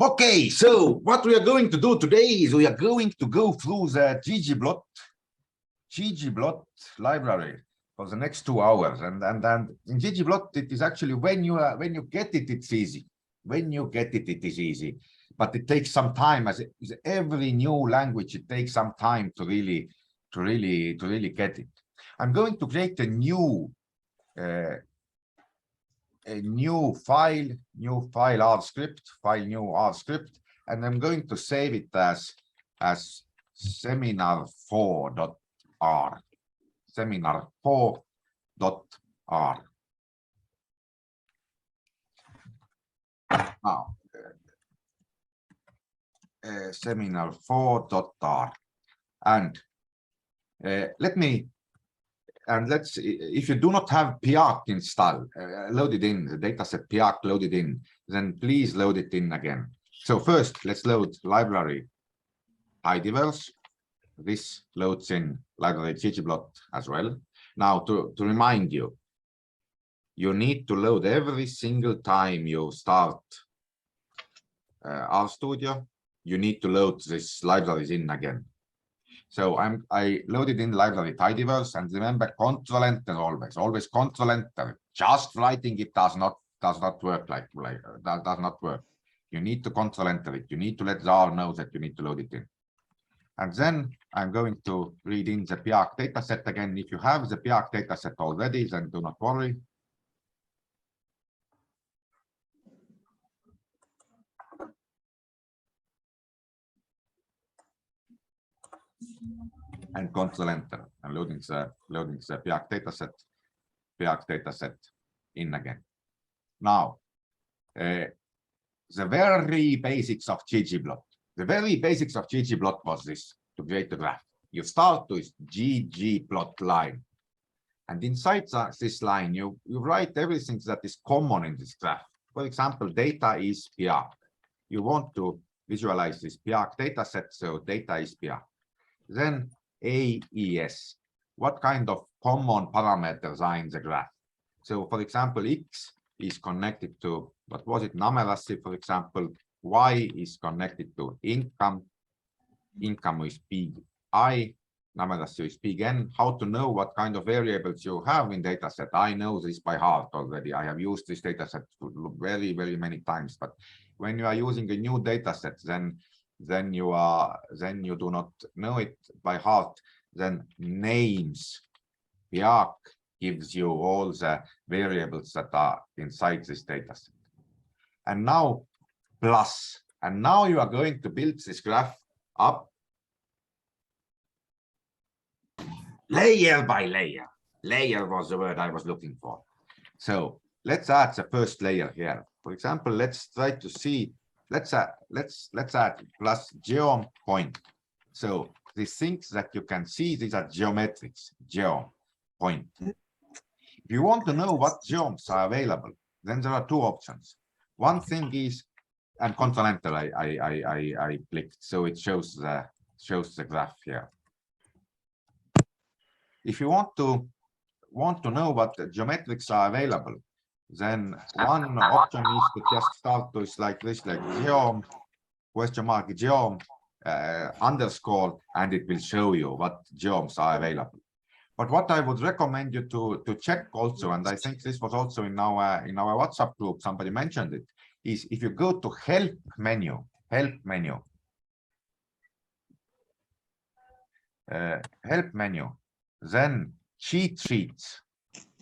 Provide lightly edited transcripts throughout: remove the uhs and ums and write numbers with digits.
Okay, so what we are going to do today is we are going to go through the ggplot library for the next 2 hours, and in ggplot it is actually when you get it, it's easy. When you get it, it is easy, but it takes some time. As every new language, it takes some time to really get it. I'm going to create a new file, new R script, and I'm going to save it as session4.r, session4.r. Now, session4.r, and let's, if you do not have piarc installed, loaded in, the dataset piarc loaded in, then please load it in again. So first, let's load library tidyverse. This loads in library ggplot as well. Now, to remind you, you need to load every single time you start RStudio. You need to load this libraries in again. So I loaded in library tidyverse, and remember, Control Enter always Control Enter. Just writing it does not work does not work. You need to Control Enter it. You need to let the R know that you need to load it in. And then I'm going to read in the piarc dataset again. If you have the piarc dataset already, then do not worry. And Control Enter, and loading the piarc dataset in again. Now, the very basics of ggplot. The very basics of ggplot was this: to create a graph. You start with ggplot line, and inside this line, you write everything that is common in this graph. For example, data is piarc. You want to visualize this piarc dataset, so data is piarc. Then AES, what kind of common parameters are in the graph? So, for example, X is connected to, what was it, numeracy, for example. Y is connected to income is big I, numeracy is big N. How to know what kind of variables you have in dataset? I know this by heart already. I have used this dataset very many times, but when you are using a new dataset, then you do not know it by heart. Then names, piarc gives you all the variables that are inside this dataset. And now plus, and now you are going to build this graph up layer by layer. Layer was the word I was looking for. So let's add the first layer here. For example, let's try to see. Let's add plus geom point. So these things that you can see, these are geometrics, geom point. If you want to know what geoms are available, then there are two options. One thing is, and Control Enter I clicked, so it shows the graph here. If you want to know what geometrics are available, then one option is to just start with like this, like geom, question mark, geom, underscore, and it will show you what geoms are available. But what I would recommend you to check also, and I think this was also in our WhatsApp group, somebody mentioned it, is if you go to help menu, then cheat sheets,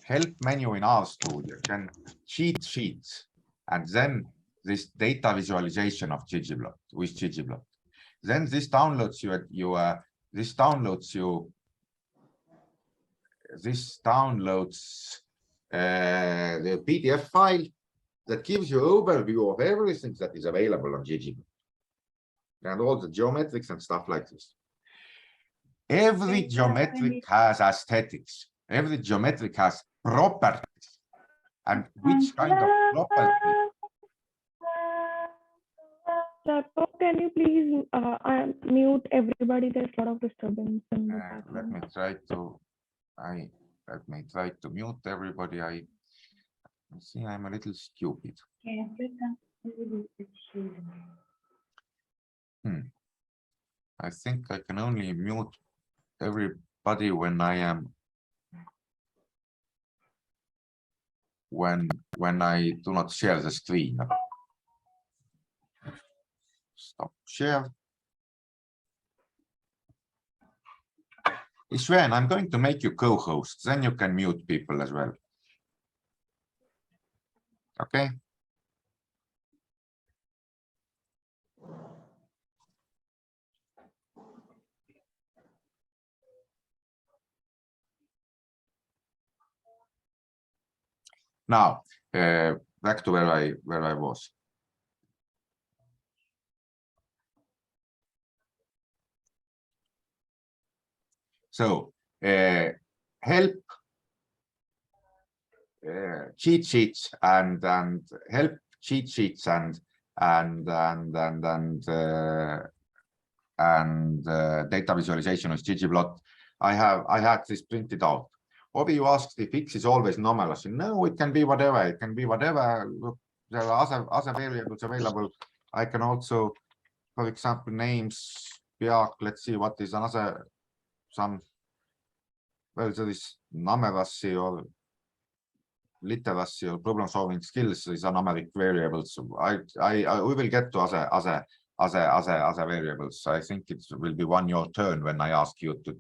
help menu in RStudio, then cheat sheets, and then this data visualization of ggplot with ggplot. Then this downloads the PDF file that gives you overview of everything that is available on ggplot and all the geometrics and stuff like this. Every geometric has aesthetics. Every geometric has properties. And which kind of property? Can you please mute everybody? There's a lot of disturbance. Let me try to mute everybody. I see I'm a little stupid. I think I can only mute everybody when I am when I do not share the screen. Stop share. Sven, I'm going to make you co-host, then you can mute people as well. Okay. Now, back to where I was. So, help cheat sheets and help cheat sheets and data visualization with ggplot. I had this printed out. Obi, you asked if X is always anomalous. No, it can be whatever. It can be whatever. Look, there are other variables available. I can also, for example, names. Let's see what is another some. Well, there is numeracy or literacy or problem solving skills is a numeric variables. We will get to other variables. I think it will be your turn when I ask you to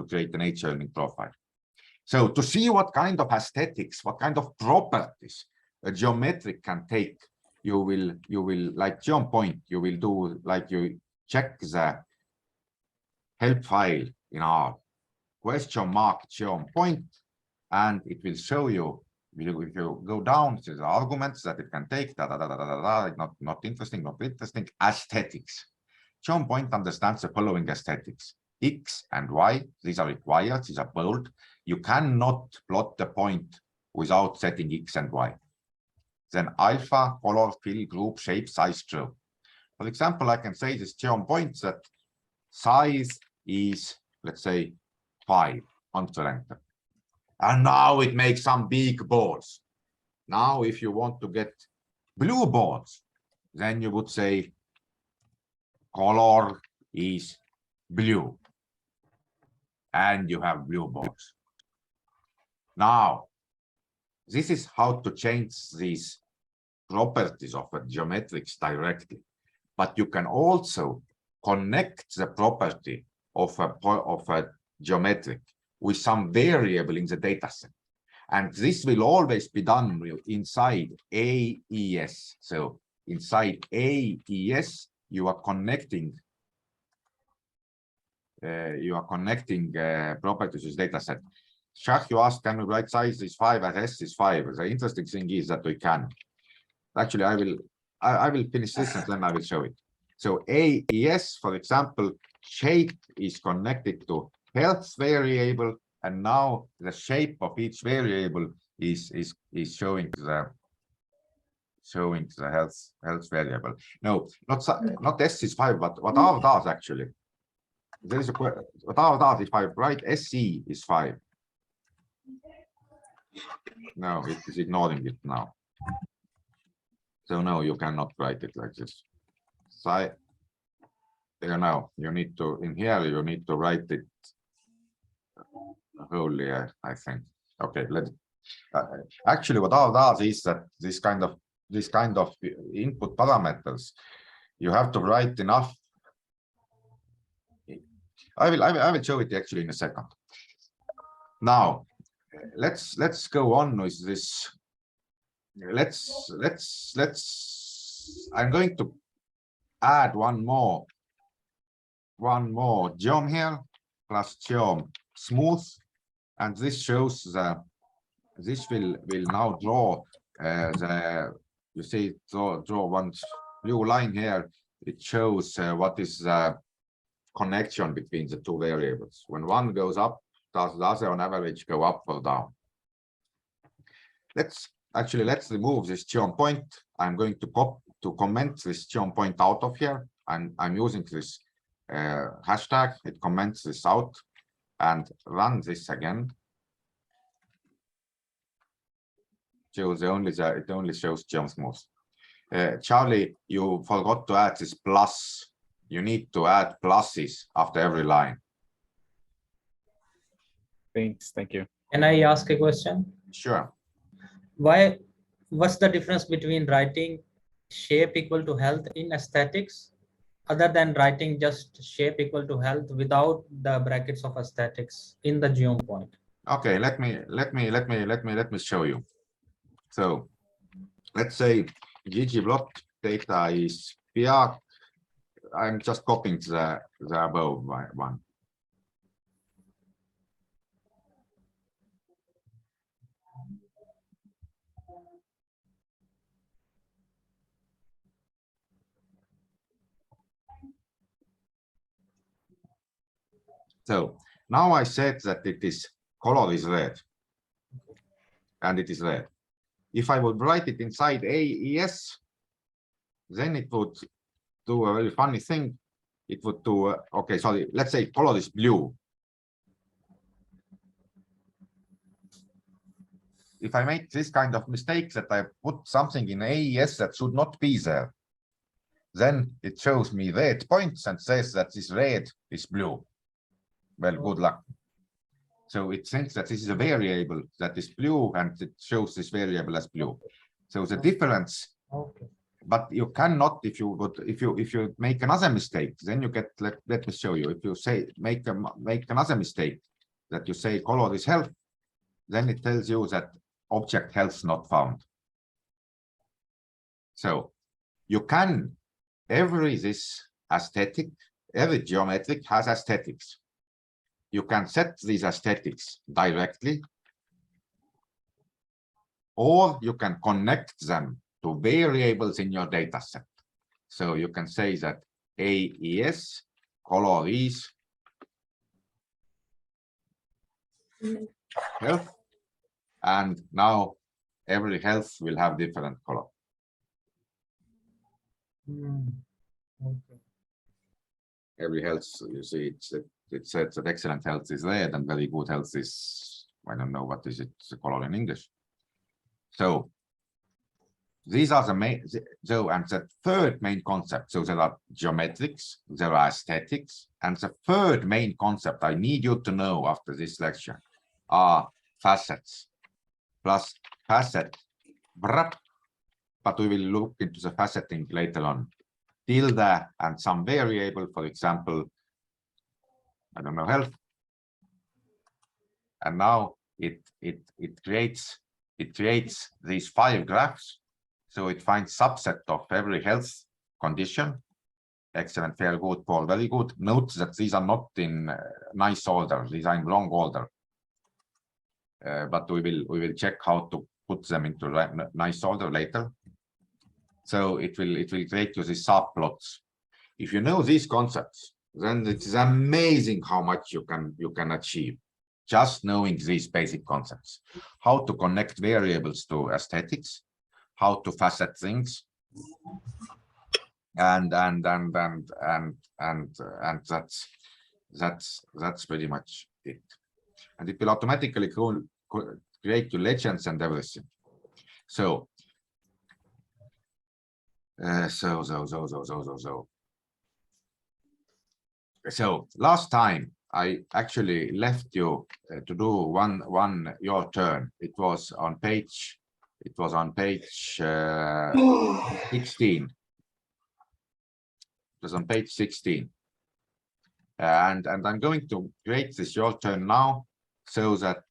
create an H-learning profile. So to see what kind of aesthetics, what kind of properties a geometric can take, you will like geom point, you will do like you check the help file in R, question mark geom point, and it will show you, if you go down to the arguments that it can take, not interesting, aesthetics. Geom point understands the following aesthetics. X and Y, these are required, these are bold. You cannot plot the point without setting X and Y. Then alpha, color, fill, group, shape, size, true. For example, I can say this geom point that size is, let's say, 5 onto enter. And now it makes some big balls. Now, if you want to get blue balls, then you would say color is blue. And you have blue balls. Now, this is how to change these properties of a geometrics directly. But you can also connect the property of a geometric with some variable in the dataset. And this will always be done inside AES. So inside AES, you are connecting properties with dataset. Shach, you asked, can we write size is 5 and S is 5? The interesting thing is that we can. Actually, I will finish this and then I will show it. So AES, for example, shape is connected to health variable, and now the shape of each variable is showing the health variable. No, not S is 5, but what R does actually. There is a what R does is 5, right? SE is 5. No, it is ignoring it now. So no, you cannot write it like this. So now you need to, in here, you need to write it wholly, I think. Okay, actually what R does is that this kind of input parameters, you have to write enough. I will show it actually in a second. Now, let's go on with this. I'm going to add one more geom here plus geom smooth, and this shows this will now draw you see draw one blue line here. It shows what is the connection between the two variables. When one goes up, does the other on average go up or down? Let's remove this geom point. I'm going to comment this geom point out of here. I'm using this hashtag. It comments this out and run this again. Shows it only shows geom smooth. Charlie, you forgot to add this plus. You need to add pluses after every line. Thanks. Thank you. Can I ask a question? Sure. What's the difference between writing shape equal to health in aesthetics other than writing just shape equal to health without the brackets of aesthetics in the geom point? Okay, let me show you. So let's say ggplot data is PR. I'm just copying the above one. So now I said that it is color is red, and it is red. If I would write it inside AES, then it would do a very funny thing. It would do, okay, sorry, let's say color is blue. If I make this kind of mistake that I put something in AES that should not be there, then it shows me red points and says that this red is blue. Well, good luck. So it thinks that this is a variable that is blue, and it shows this variable as blue. So the difference, Okay. but you cannot, if you make another mistake, then you get, let me show you. If you say make another mistake that you say color is health, then it tells you that object health not found. So you can, every geometric has aesthetics. You can set these aesthetics directly, or you can connect them to variables in your data set. So you can say that AES color is health, and now every health will have different color. Okay. Every health, you see, it says that excellent health is red and very good health is, I don't know what is it, the color in English. So these are the main, and the third main concept. So there are geometrics, there are aesthetics, and the third main concept I need you to know after this lecture are facets plus facet, but we will look into the faceting later on. Tilde and some variable, for example, I don't know, health. And now it creates these 5 graphs. So it finds subset of every health condition. Excellent, fair, good, poor, very good. Note that these are not in nice order. These are in wrong order. But we will check how to put them into nice order later. So it will create you these subplots. If you know these concepts, then it is amazing how much you can achieve just knowing these basic concepts. How to connect variables to aesthetics, how to facet things, and that's pretty much it. And it will automatically create your legends and everything. So so last time I actually left you to do one your turn. It was on page 16. It was on page 16. And I'm going to create this your turn now so that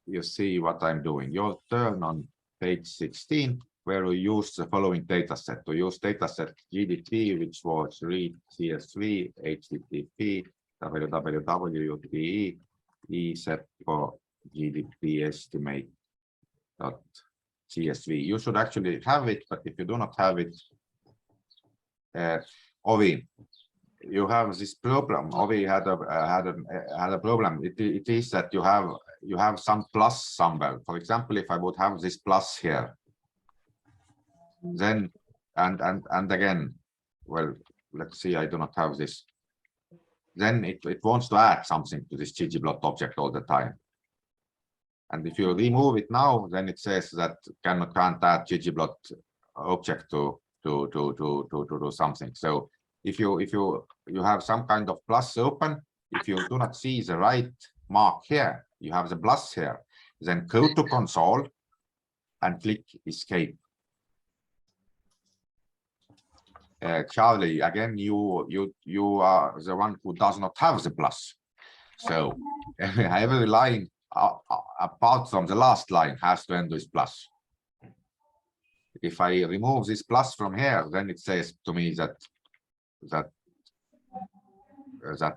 you see what I'm doing. Your turn on page 16, where we use the following data set. We use data set GDP, which was read CSV, HTTP, www.UTE, ESET for GDP estimate .csv. You should actually have it, but if you do not have it, Ovi, you have this problem. Ovi had a problem. It is that you have some plus somewhere. For example, if I would have this plus here, then and again, well, let's see, I do not have this. Then it wants to add something to this ggplot object all the time. And if you remove it now, then it says that can't add ggplot object to do something. So if you have some kind of plus open, if you do not see the right mark here, you have the plus here, then go to console and click escape. Charlie, again, you are the one who does not have the plus. So every line apart from the last line has to end with plus. If I remove this plus from here, then it says to me that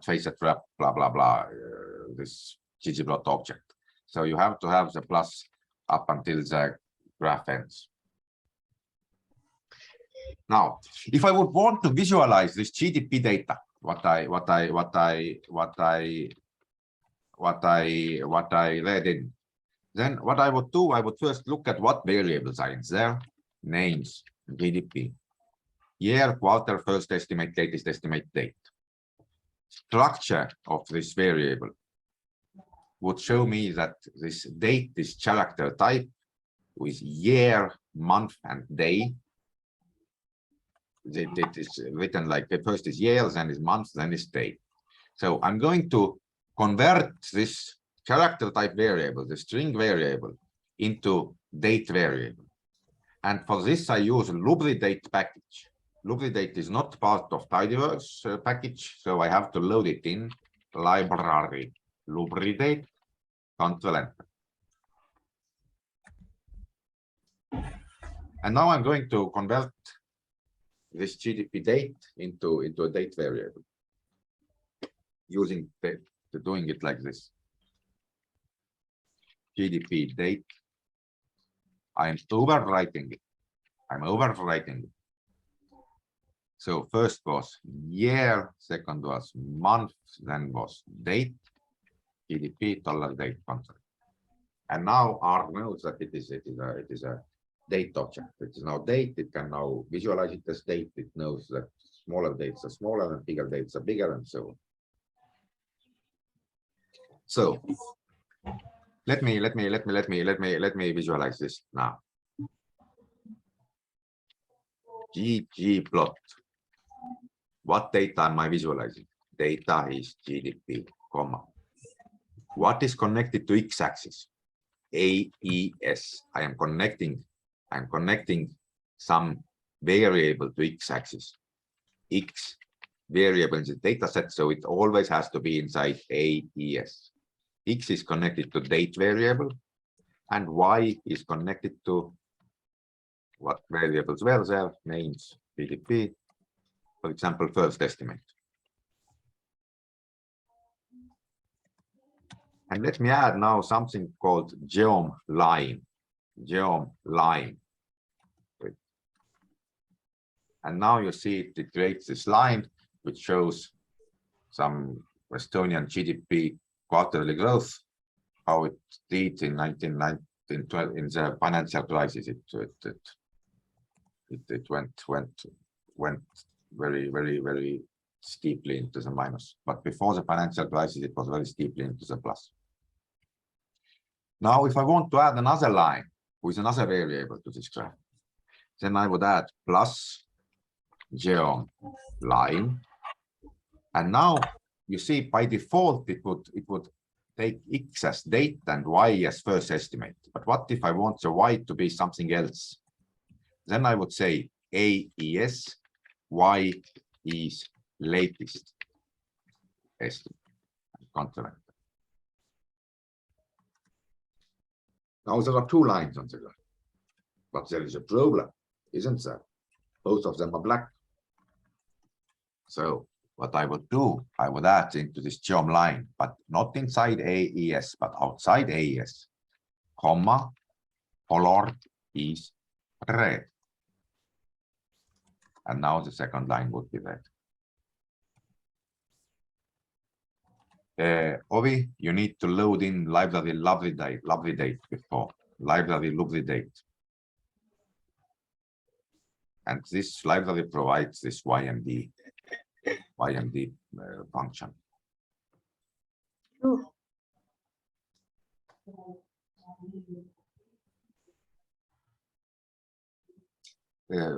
face it wrap blah blah blah this ggplot object. So you have to have the plus up until the graph ends. Now, if I would want to visualize this GDP data, what I read in, then what I would do, I would first look at what variables are in there: names, GDP, year, quarter, first estimate, latest estimate, date. Structure of this variable would show me that this date is character type with year, month, and day. It is written like the first is year, then is month, then is day. So I'm going to convert this character type variable, the string variable, into date variable. And for this, I use lubridate package. Lubridate is not part of tidyverse package, so I have to load it in library lubridate, Control Enter. And now I'm going to convert this GDP date into a date variable using doing it like this. GDP date. I'm overwriting it. I'm overwriting it. So first was year, second was month, then was date, GDP $date contract. And now R knows that it is a date object. It is now date. It can now visualize it as date. It knows that smaller dates are smaller and bigger dates are bigger, and so on. So let me visualize this now. ggplot. What data am I visualizing? Data is GDP, comma. What is connected to x-axis? AES. I'm connecting some variable to x-axis. X variable in the data set, so it always has to be inside AES. X is connected to date variable, and Y is connected to what variables were there, names, GDP, for example, first estimate. And let me add now something called geom line. Geom line. And now you see it creates this line which shows some Estonian GDP quarterly growth, how it did in 1990 in the financial crisis. It went very steeply into the minus, but before the financial crisis it was very steeply into the plus. Now if I want to add another line with another variable to this graph, then I would add plus geom line, and now you see by default it would take x as date and y as first estimate. But what if I want the y to be something else? Then I would say AES, y is latest estimate. Control. Now there are two lines on the graph, but there is a problem, isn't there? Both of them are black. So what I would do, I would add into this geom line, but not inside AES, but outside AES, comma, color is red. And now the second line would be red. Ovi, you need to load in library lubridate before library lubridate. And this library provides this YMD function.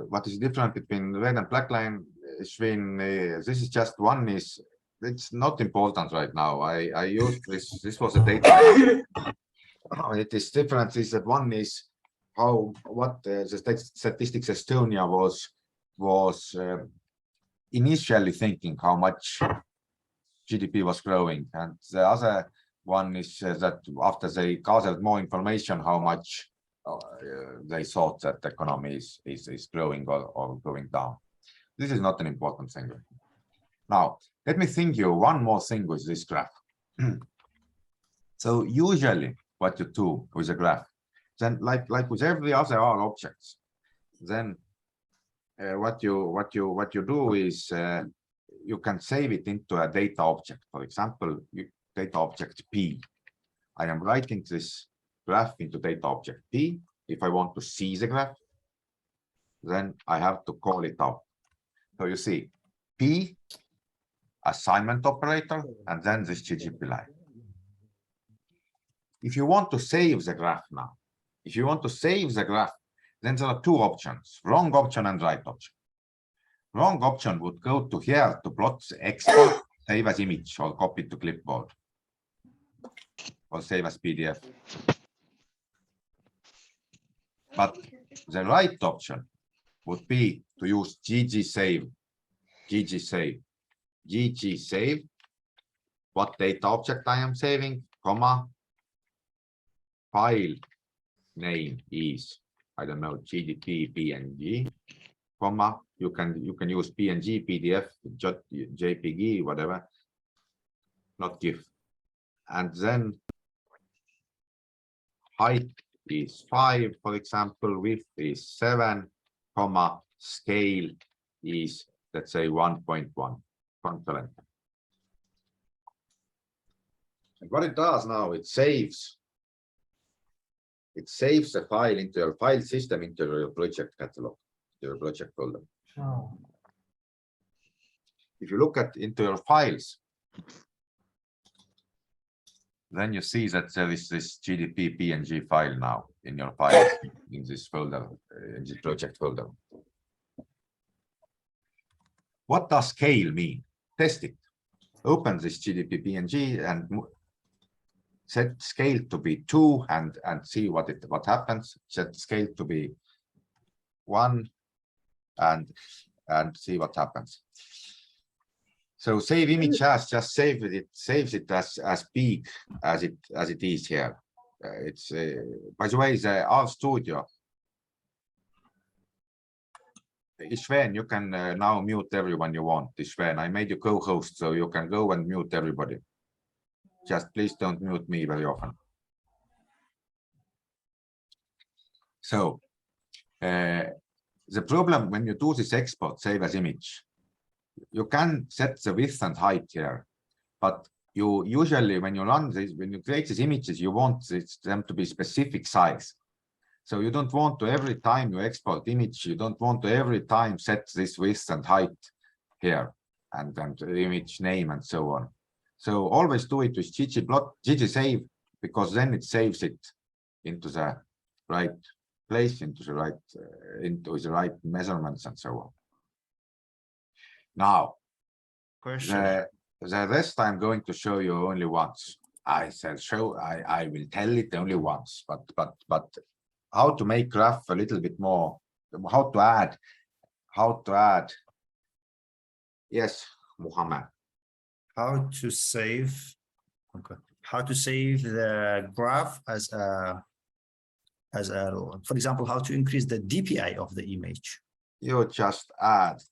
What is different between red and black line? Between this is just one is it's not important right now. I used this. This was a data. It is different. Is that one is what the Statistics Estonia was initially thinking how much GDP was growing, and the other one is that after they gathered more information, how much they thought that the economy is growing or going down. This is not an important thing. Now, let me think you one more thing with this graph. So usually what you do with a graph, then like with every other R objects, then what you do is you can save it into a data object. For example, data object P. I am writing this graph into data object P. If I want to see the graph, then I have to call it out. So you see P, assignment operator, and then this ggplot line. If you want to save the graph now, if you want to save the graph, then there are two options, wrong option and right option. Wrong option would go to here to plot the export, save as image, or copy to clipboard, or save as PDF. But the right option would be to use ggsave, ggsave, what data object I am saving, comma, file name is, I don't know, GDP, PNG, comma, you can use PNG, PDF, JPG, whatever, not GIF. And then height is 5, for example, width is 7, comma, scale is, let's say, 1.1. Confident. And what it does now, it saves the file into your file system, into your project catalog, your project folder. Oh. If you look into your files, then you see that there is this GDP PNG file now in your files in this folder, in the project folder. What does scale mean? Test it. Open this GDP PNG and set scale to be 2 and see what happens. Set scale to be 1 and see what happens. So save image as, just save it, saves it as big as it is here. It's by the way, the RStudio. Ishven, you can now mute everyone you want. Ishven, I made you co-host, so you can go and mute everybody. Just please don't mute me very often. So the problem when you do this export, save as image, you can set the width and height here, but you usually when you run this, when you create these images, you want them to be specific size. So you don't want to every time you export image, you don't want to every time set this width and height here and then the image name and so on. So always do it with ggsave, because then it saves it into the right place, into the right measurements and so on. Now, the rest I'm going to show you only once. I said I will tell it only once, but how to make graph a little bit more, how to add. Yes, Muhammad. How to save the graph as a, for example, how to increase the DPI of the image. You just add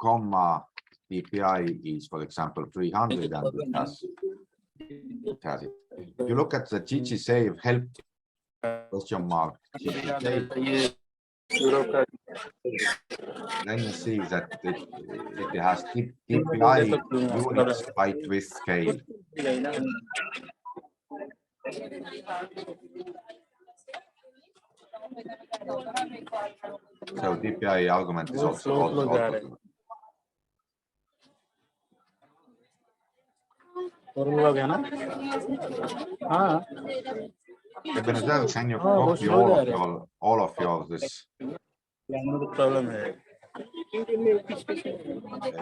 comma DPI is, for example, 300 and it has it. If you look at the ggsave help question mark ggsave, then you see that it has DPI units height with scale. So DPI argument is also Ebenezer, can you हाँ, copy बहुत slow जा all of your this? Problem है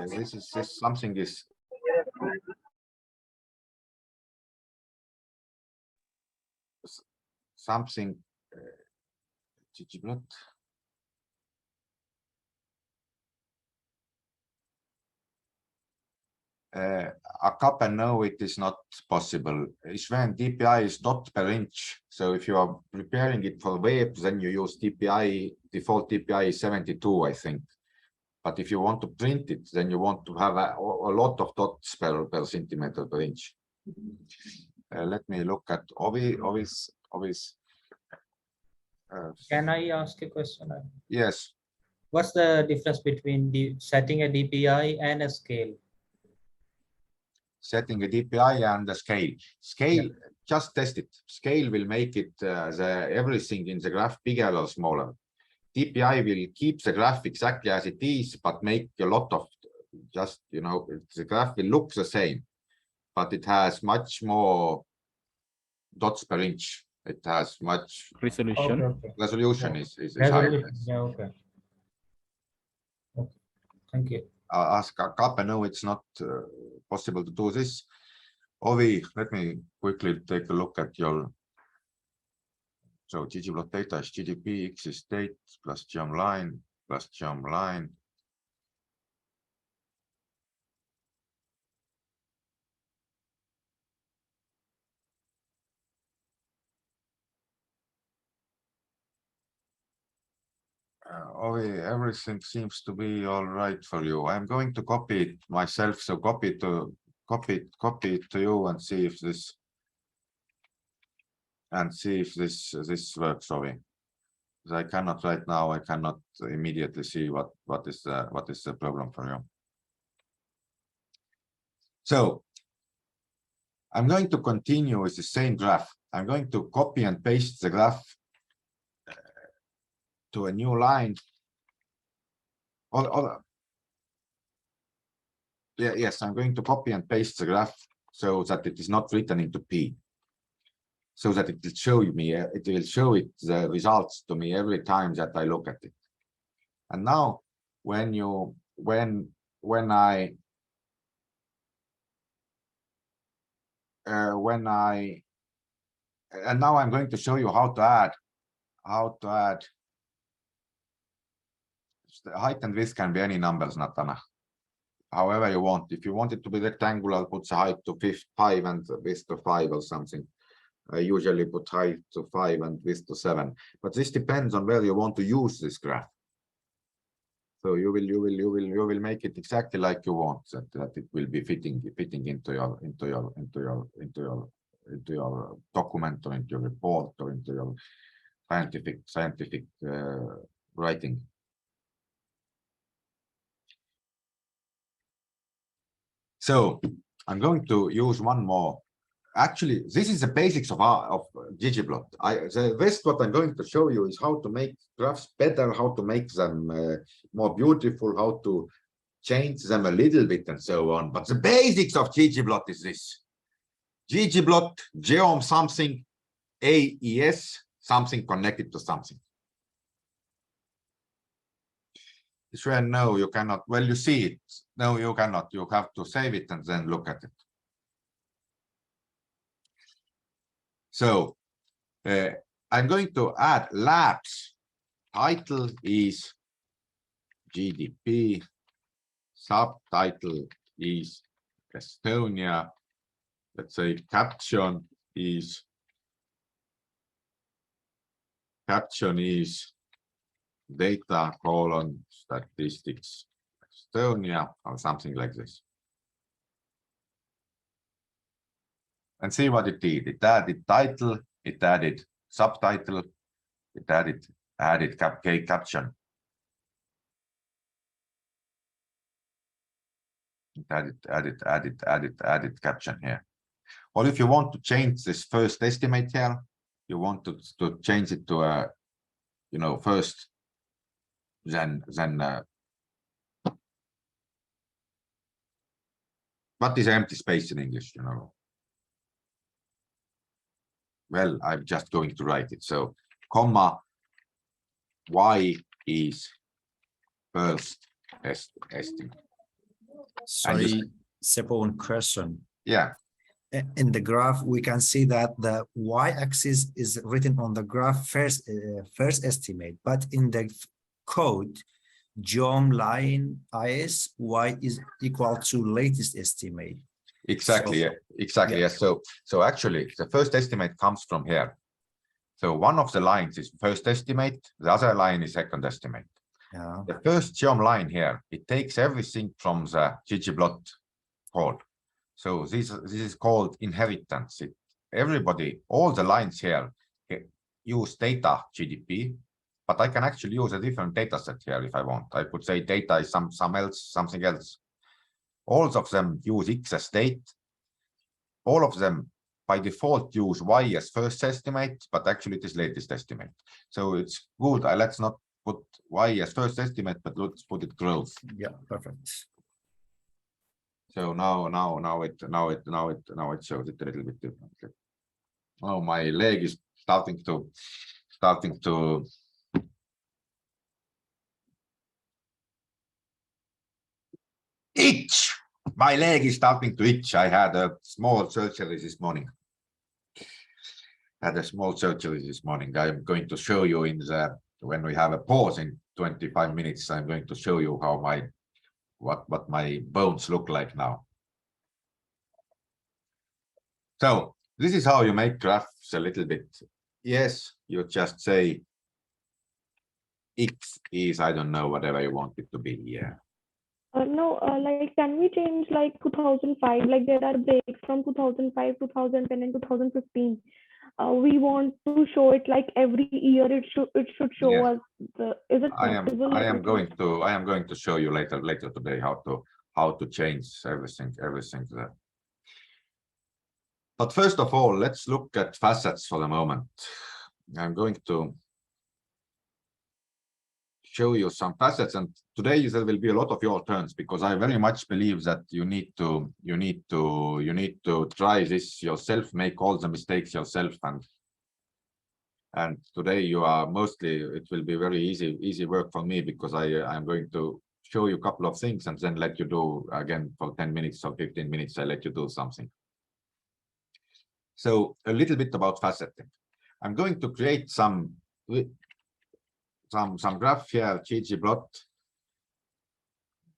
This something is something. ggplot. A couple no, it is not possible. When DPI is dot per inch, so if you are preparing it for web, then you use DPI. Default DPI is 72, I think. But if you want to print it, then you want to have a lot of dots per centimeter per inch. Let me look at Ovis. Can I ask a question? Yes. What's the difference between setting a DPI and a scale? Setting a DPI and the scale. Scale, just test it. Scale will make it everything in the graph bigger or smaller. DPI will keep the graph exactly as it is, but make a lot of just, the graph will look the same, but it has much more dots per inch. It has much resolution. Okay. resolution is higher. Yeah, okay. Thank you. Ask Kappa, no, it's not possible to do this. Ovi, let me quickly take a look at your. So ggplot data is GDP, X is date plus geom line plus geom line. Ovi, everything seems to be all right for you. I'm going to copy it myself, so copy it to you and see if this works, Ovi. I cannot right now. I cannot immediately see what is the problem for you. So I'm going to continue with the same graph. I'm going to copy and paste the graph to a new line. Yes, I'm going to copy and paste the graph so that it is not written into P. So that it will show me, the results to me every time that I look at it. And now, and now I'm going to show you how to add. The height and width can be any numbers, Natana. However you want. If you want it to be rectangular, put the height to 5 and width to 5 or something. I usually put height to 5 and width to 7. But this depends on where you want to use this graph. So you will make it exactly like you want, that it will be fitting into your document or into your report or into your scientific writing. So I'm going to use one more. Actually, this is the basics of ggplot. The rest what I'm going to show you is how to make graphs better, how to make them more beautiful, how to change them a little bit and so on. But the basics of ggplot is this. ggplot, geom something, AES, something connected to something. Sure, no, you cannot. Well, you see it. No, you cannot. You have to save it and then look at it. So I'm going to add labs. Title is GDP. Subtitle is Estonia. Let's say caption is data : statistics Estonia or something like this. And see what it did. It added title, it added subtitle, it added caption. It added caption here. Or if you want to change this first estimate here, you want to change it to a, first, then what is empty space in English, well, I'm just going to write it. So, comma, y is first estimate. Sorry, Sepon question. Yeah, In the graph, we can see that the y-axis is written on the graph first estimate, but in the code, geom line is y is equal to latest estimate. exactly. So- Exactly. yeah. Yes. So actually, the first estimate comes from here. So one of the lines is first estimate, the other line is second estimate. Yeah. The first geom line here, it takes everything from the ggplot code. So this is called inheritance. Everybody, all the lines here use data GDP, but I can actually use a different data set here if I want. I could say data is something else. All of them use X as date. All of them by default use Y as first estimate, but actually it is latest estimate. So it's good. Let's not put Y as first estimate, but let's put it growth. Yeah, perfect. So now it shows it a little bit differently. Oh, my leg is starting to itch. My leg is starting to itch. I had a small surgery this morning. I'm going to show you when we have a pause in 25 minutes. I'm going to show you how what my bones look like now. So this is how you make graphs a little bit. Yes, you just say X is, I don't know, whatever you want it to be. Yeah. No, like, can we change like 2005? Like, there are breaks from 2005, 2010, and 2015. We want to show it like every year. It should show Yes. us the. Is it possible? I am going to show you later today how to change everything there. But first of all, let's look at facets for the moment. I'm going to show you some facets, and today there will be a lot of your turns because I very much believe that you need to try this yourself, make all the mistakes yourself, and today you are mostly, it will be very easy work for me because I'm going to show you a couple of things and then let you do again for 10 minutes or 15 minutes. I let you do something. So a little bit about faceting. I'm going to create some graph here, ggplot.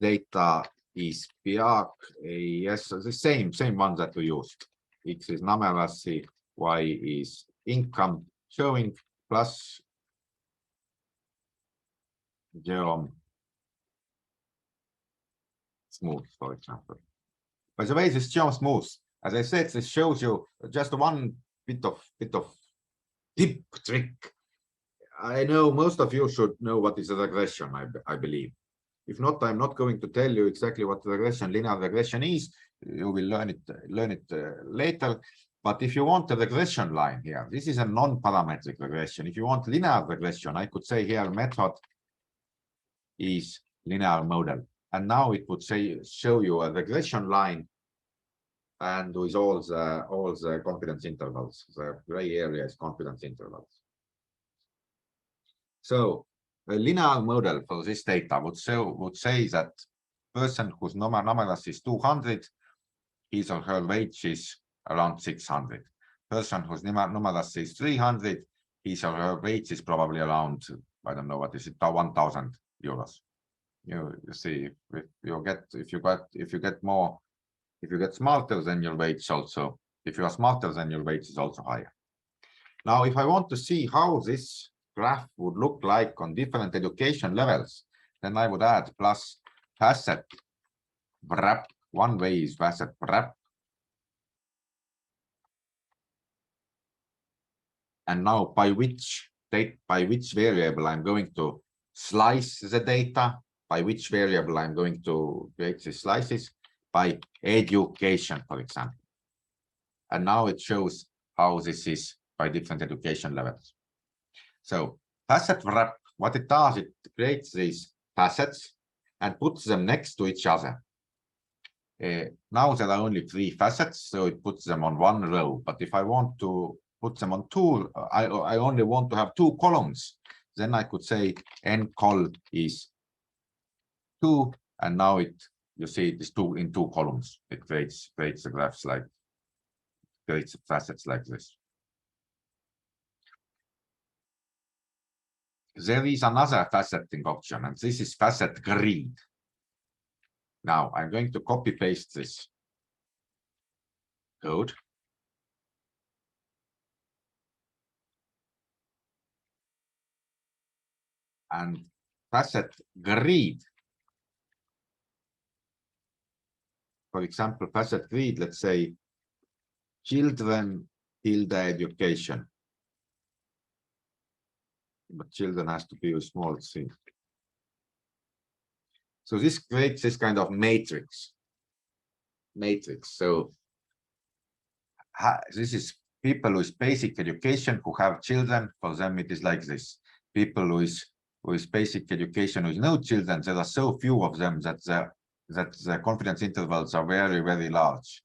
Data is BR, yes, the same one that we used. X is numeracy, Y is income showing plus geom smooth, for example. By the way, this geom smooth, as I said, this shows you just one bit of tip trick. I know most of you should know what is a regression, I believe. If not, I'm not going to tell you exactly what linear regression is. You will learn it later. But if you want a regression line here, this is a non-parametric regression. If you want linear regression, I could say here method is linear model. And now it would show you a regression line and with all the confidence intervals. The gray area is confidence intervals. So a linear model for this data would say that person whose numeracy is 200, his or her wage is around 600. Person whose numeracy is 300, his or her wage is probably around, I don't know what is it, 1,000 euros. You see, if you get smarter, then your wage also. If you are smarter, then your wage is also higher. Now, if I want to see how this graph would look like on different education levels, then I would add plus facet wrap. One way is facet wrap. And now by which variable I'm going to slice the data, by which variable I'm going to create the slices, by education, for example. And now it shows how this is by different education levels. So facet wrap, what it does, it creates these facets and puts them next to each other. Now there are only 3 facets, so it puts them on one row. But if I want to put them on two. I only want to have two columns. Then I could say n-col is 2, and now you see it is 2 in 2 columns. It creates the graphs like creates facets like this. There is another faceting option, and this is facet grid. Now I'm going to copy paste this code. And facet grid, for example, facet grid, let's say children tilde education. But children has to be a small c. So this creates this kind of matrix. So this is people with basic education who have children. For them, it is like this. People with basic education with no children, there are so few of them that the confidence intervals are very, very large.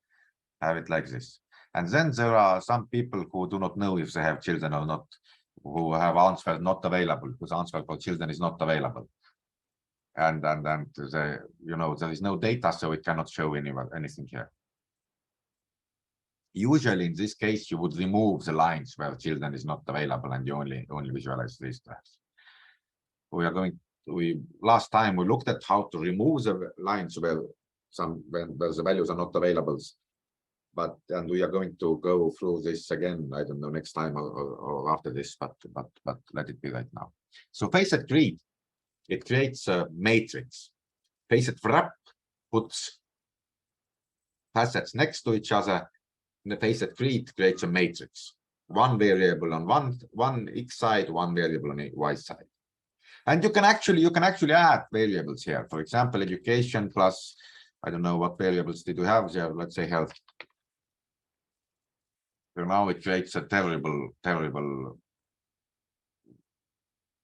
Have it like this. And then there are some people who do not know if they have children or not, who have answer not available, whose answer for children is not available. And there is no data, so it cannot show anything here. Usually in this case, you would remove the lines where children is not available, and you only visualize these graphs. Last time we looked at how to remove the lines where the values are not available. And we are going to go through this again, I don't know, next time or after this, but let it be right now. So facet grid, it creates a matrix. Facet wrap puts facets next to each other. And the facet grid creates a matrix. One variable on one x side, one variable on y side. And you can actually add variables here. For example, education plus, I don't know what variables did we have there. Let's say health. So now it creates a terrible.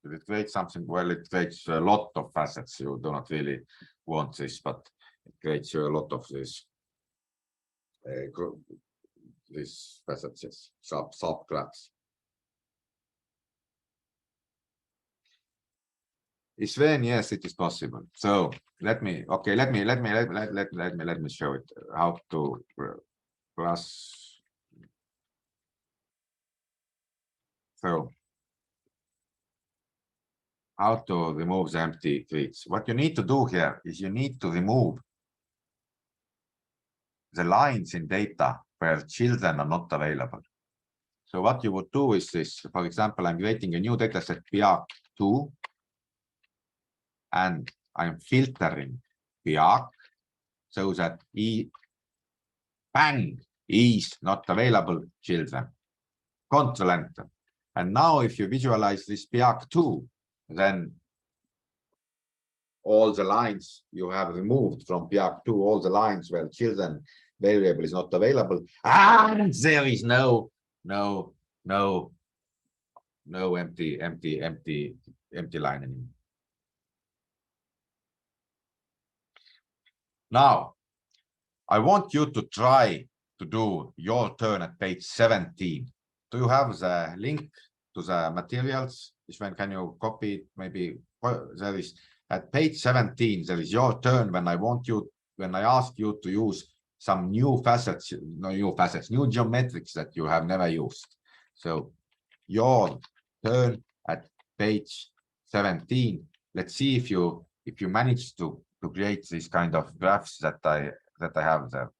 It creates something. Well, it creates a lot of facets. You do not really want this, but it creates a lot of this. These facets, subgraphs. Sven, yes, it is possible. So let me show it how to plus. So how to remove the empty grids. What you need to do here is you need to remove the lines in data where children are not available. So what you would do is this. For example, I'm creating a new dataset PIAC2, and I'm filtering PIAC so that bang is not available children. Control Enter. And now if you visualize this PIAC2, then all the lines you have removed from PIAC2, all the lines where children variable is not available, and there is no empty line anymore. Now, I want you to try to do your turn at page 17. Do you have the link to the materials? Ishwan, can you copy it? Maybe there is at page 17, there is your turn when I ask you to use some new geometrics that you have never used. So your turn at page 17. Let's see if you manage to create these kind of graphs that I have there.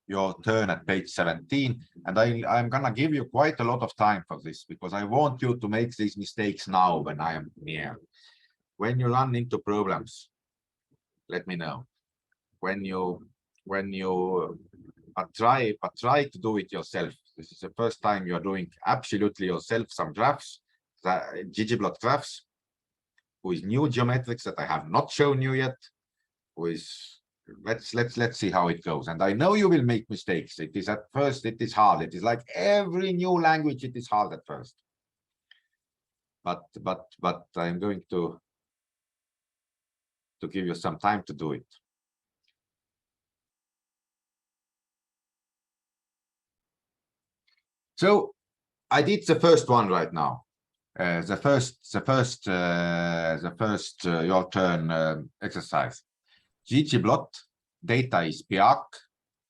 Your turn at page 17, and I'm gonna give you quite a lot of time for this because I want you to make these mistakes now when I am near. When you run into problems, let me know. When you try to do it yourself. This is the first time you are doing absolutely yourself some graphs, the ggplot graphs, with new geometrics that I have not shown you yet. Let's see how it goes. And I know you will make mistakes. It is at first, it is hard. It is like every new language, it is hard at first. But I'm going to to give you some time to do it. So I did the first one right now. The first your turn exercise. ggplot data is PIAC,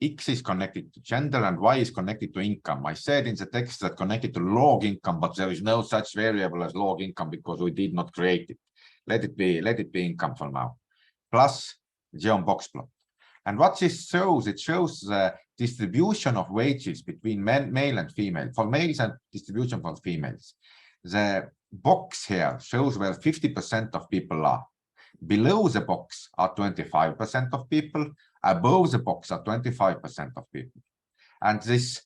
X is connected to gender, and Y is connected to income. I said in the text that connected to log income, but there is no such variable as log income because we did not create it. Let it be income for now. Plus geom box plot. And what this shows, it shows the distribution of wages between male and female, for males and distribution for females. The box here shows where 50% of people are. Below the box are 25% of people. Above the box are 25% of people. And this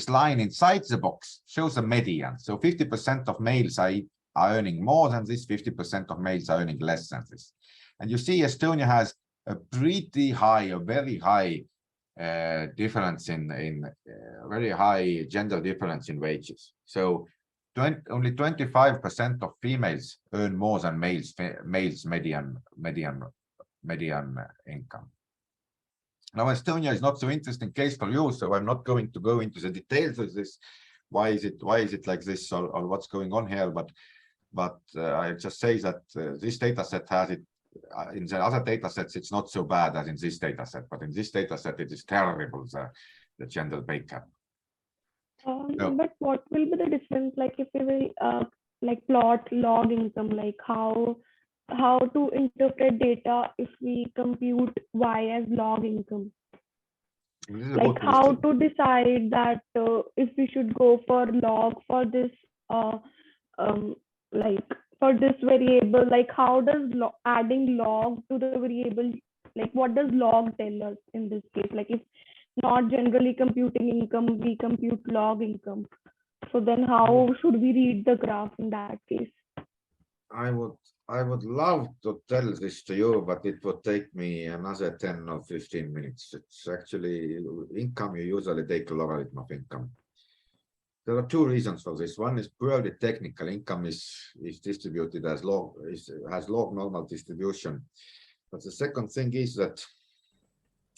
line inside the box shows a median. So 50% of males are earning more than this, 50% of males are earning less than this. And you see Estonia has a pretty high, a very high difference very high gender difference in wages. So only 25% of females earn more than males median income. Now Estonia is not so interesting case for you, so I'm not going to go into the details of this. Why is it like this, or what's going on here? But I just say that this data set has it. In the other data sets, it's not so bad as in this data set, but in this data set, it is terrible, the gender pay gap. But what will be the difference, like if we will like plot log income, like how to interpret data if we compute Y as log income? Like how to decide that if we should go for log for this like for this variable, like how does adding log to the variable, like what does log tell us in this case? Like if not generally computing income, we compute log income. So then how should we read the graph in that case? I would love to tell this to you, but it would take me another 10 or 15 minutes. It's actually income. You usually take a logarithm of income. There are two reasons for this. One is purely technical. Income is distributed as log, has log normal distribution. But the second thing is that,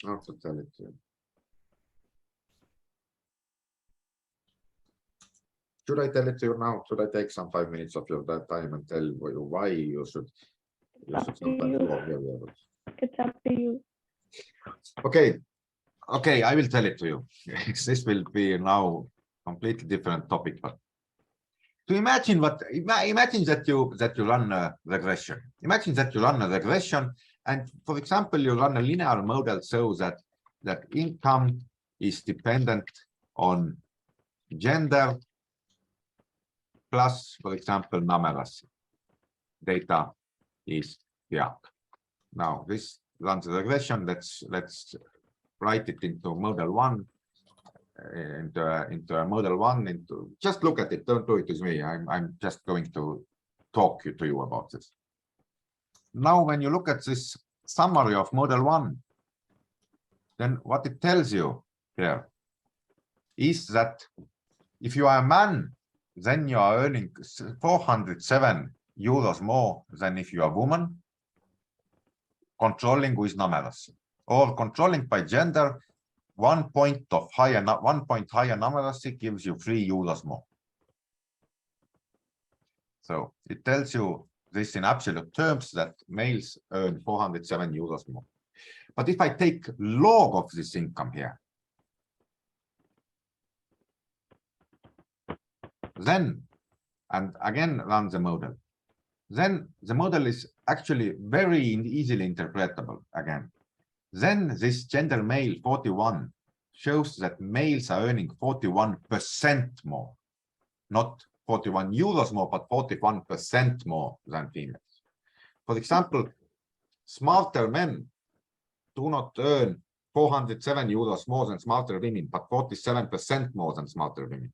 how to tell it to you. Should I tell it to you now? Should I take some 5 minutes of your time and tell you why you should sometimes log variables? It's up to you. Okay, I will tell it to you. This will be now completely different topic, but to imagine that you run a regression. Imagine that you run a regression, and for example, you run a linear model so that income is dependent on gender plus, for example, numeracy. Data is PIAC. Now this runs a regression. Let's write it into model one. Into a model one, just look at it, don't do it with me. I'm just going to talk to you about this. Now when you look at this summary of model one, then what it tells you here is that if you are a man, then you are earning 407 euros more than if you are a woman, controlling with numeracy, or controlling by gender. 1 point higher numeracy gives you 3 euros more. So it tells you this in absolute terms that males earn 407 euros more. But if I take log of this income here, then, and again run the model, then the model is actually very easily interpretable again. Then this gender male 41 shows that males are earning 41% more, not 41 euros more, but 41% more than females. For example, smarter men do not earn 407 euros more than smarter women, but 47% more than smarter women.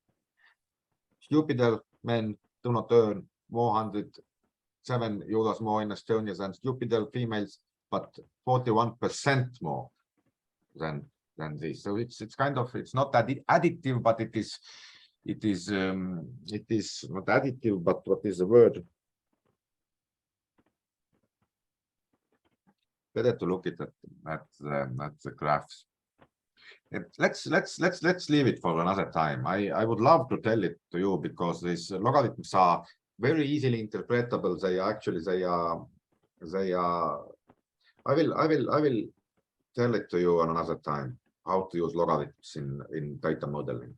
Stupider men do not earn 407 euros more in Estonia than stupider females, but 41% more than this. So it's kind of, it's not additive, but it is not additive, but what is the word? better to look at the graphs. Let's leave it for another time. I would love to tell it to you because these logarithms are very easily interpretable. I will tell it to you on another time how to use logarithms in data modeling.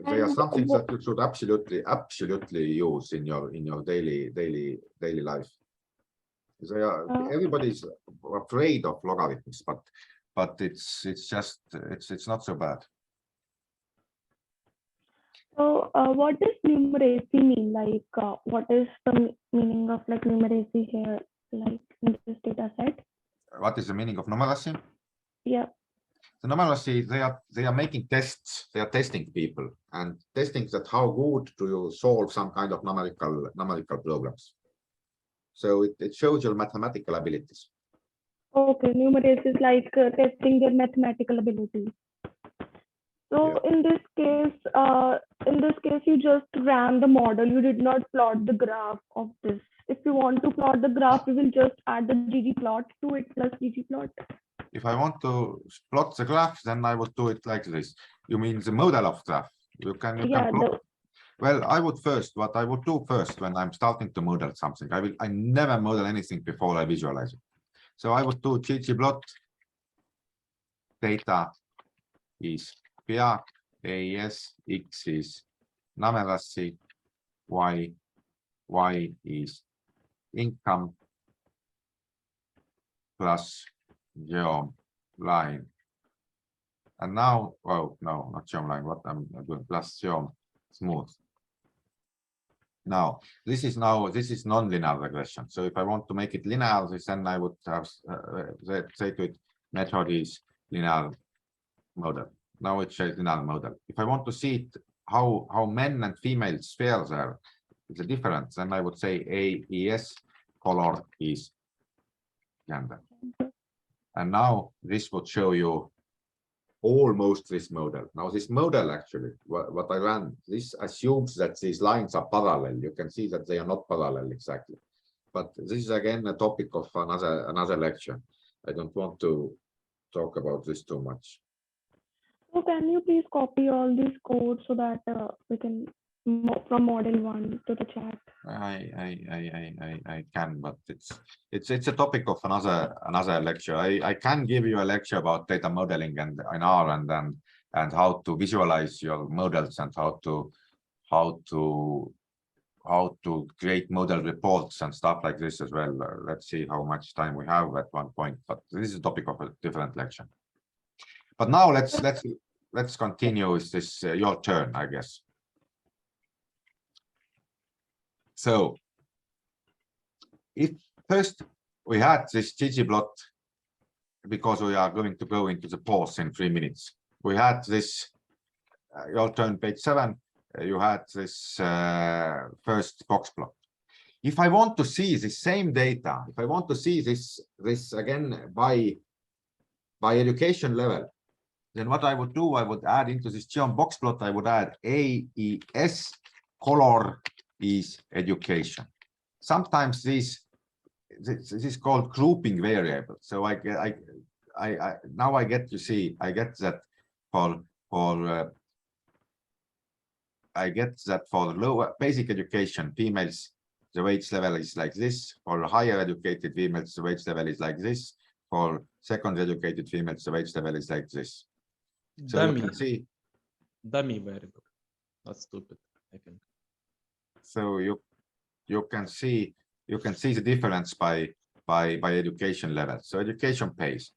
They are And something that you should absolutely use in your daily life. They are everybody's afraid of logarithms, but it's not so bad. So what does numeracy mean? Like what is the meaning of like numeracy here, like in this data set? What is the meaning of numeracy? Yeah. The numeracy, they are making tests. They are testing people and testing that how good do you solve some kind of numerical programs. So it shows your mathematical abilities. Okay, numeracy is like testing their mathematical ability. So Yeah. in this case, you just ran the model. You did not plot the graph of this. If you want to plot the graph, we will just add the ggplot to it plus ggplot. If I want to plot the graph, then I would do it like this. You mean the model of graph? You can plot. Well, what I would do first when I'm starting to model something, I never model anything before I visualize it. So I would do ggplot data is pea, AES, X is numeracy, Y is income plus geom line. And now, oh no, not geom line, what I'm doing, plus geom smooth. Now, this is non-linear regression. So if I want to make it linear, then I would have say to it, method is linear model. Now it shows linear model. If I want to see it, how men and female spheres are, it's a difference. Then I would say AES color is gender. And now this would show you almost this model. Now this model actually, what I ran, this assumes that these lines are parallel. You can see that they are not parallel exactly. But this is again a topic of another lecture. I don't want to talk about this too much. So can you please copy all these codes so that we can from model 1 to the chat? I can, but it's a topic of another lecture. I can give you a lecture about data modeling and in R and how to visualize your models and how to create model reports and stuff like this as well. Let's see how much time we have at one point, but this is a topic of a different lecture. But now let's continue with this. Your turn, I guess. So if first we had this ggplot, because we are going to go into the pause in 3 minutes. We had this, your turn, page 7, you had this first box plot. If I want to see the same data, if I want to see this again by education level, then what I would do, I would add into this geom box plot, I would add AES color is education. Sometimes this is called grouping variable. So now I get, you see, I get that for lower basic education females, the wage level is like this. For higher educated females, the wage level is like this. For secondary educated females, the wage level is like this. So Dummy. you can see. Dummy variable. Not stupid, I think. So you can see the difference by education level. So education pays,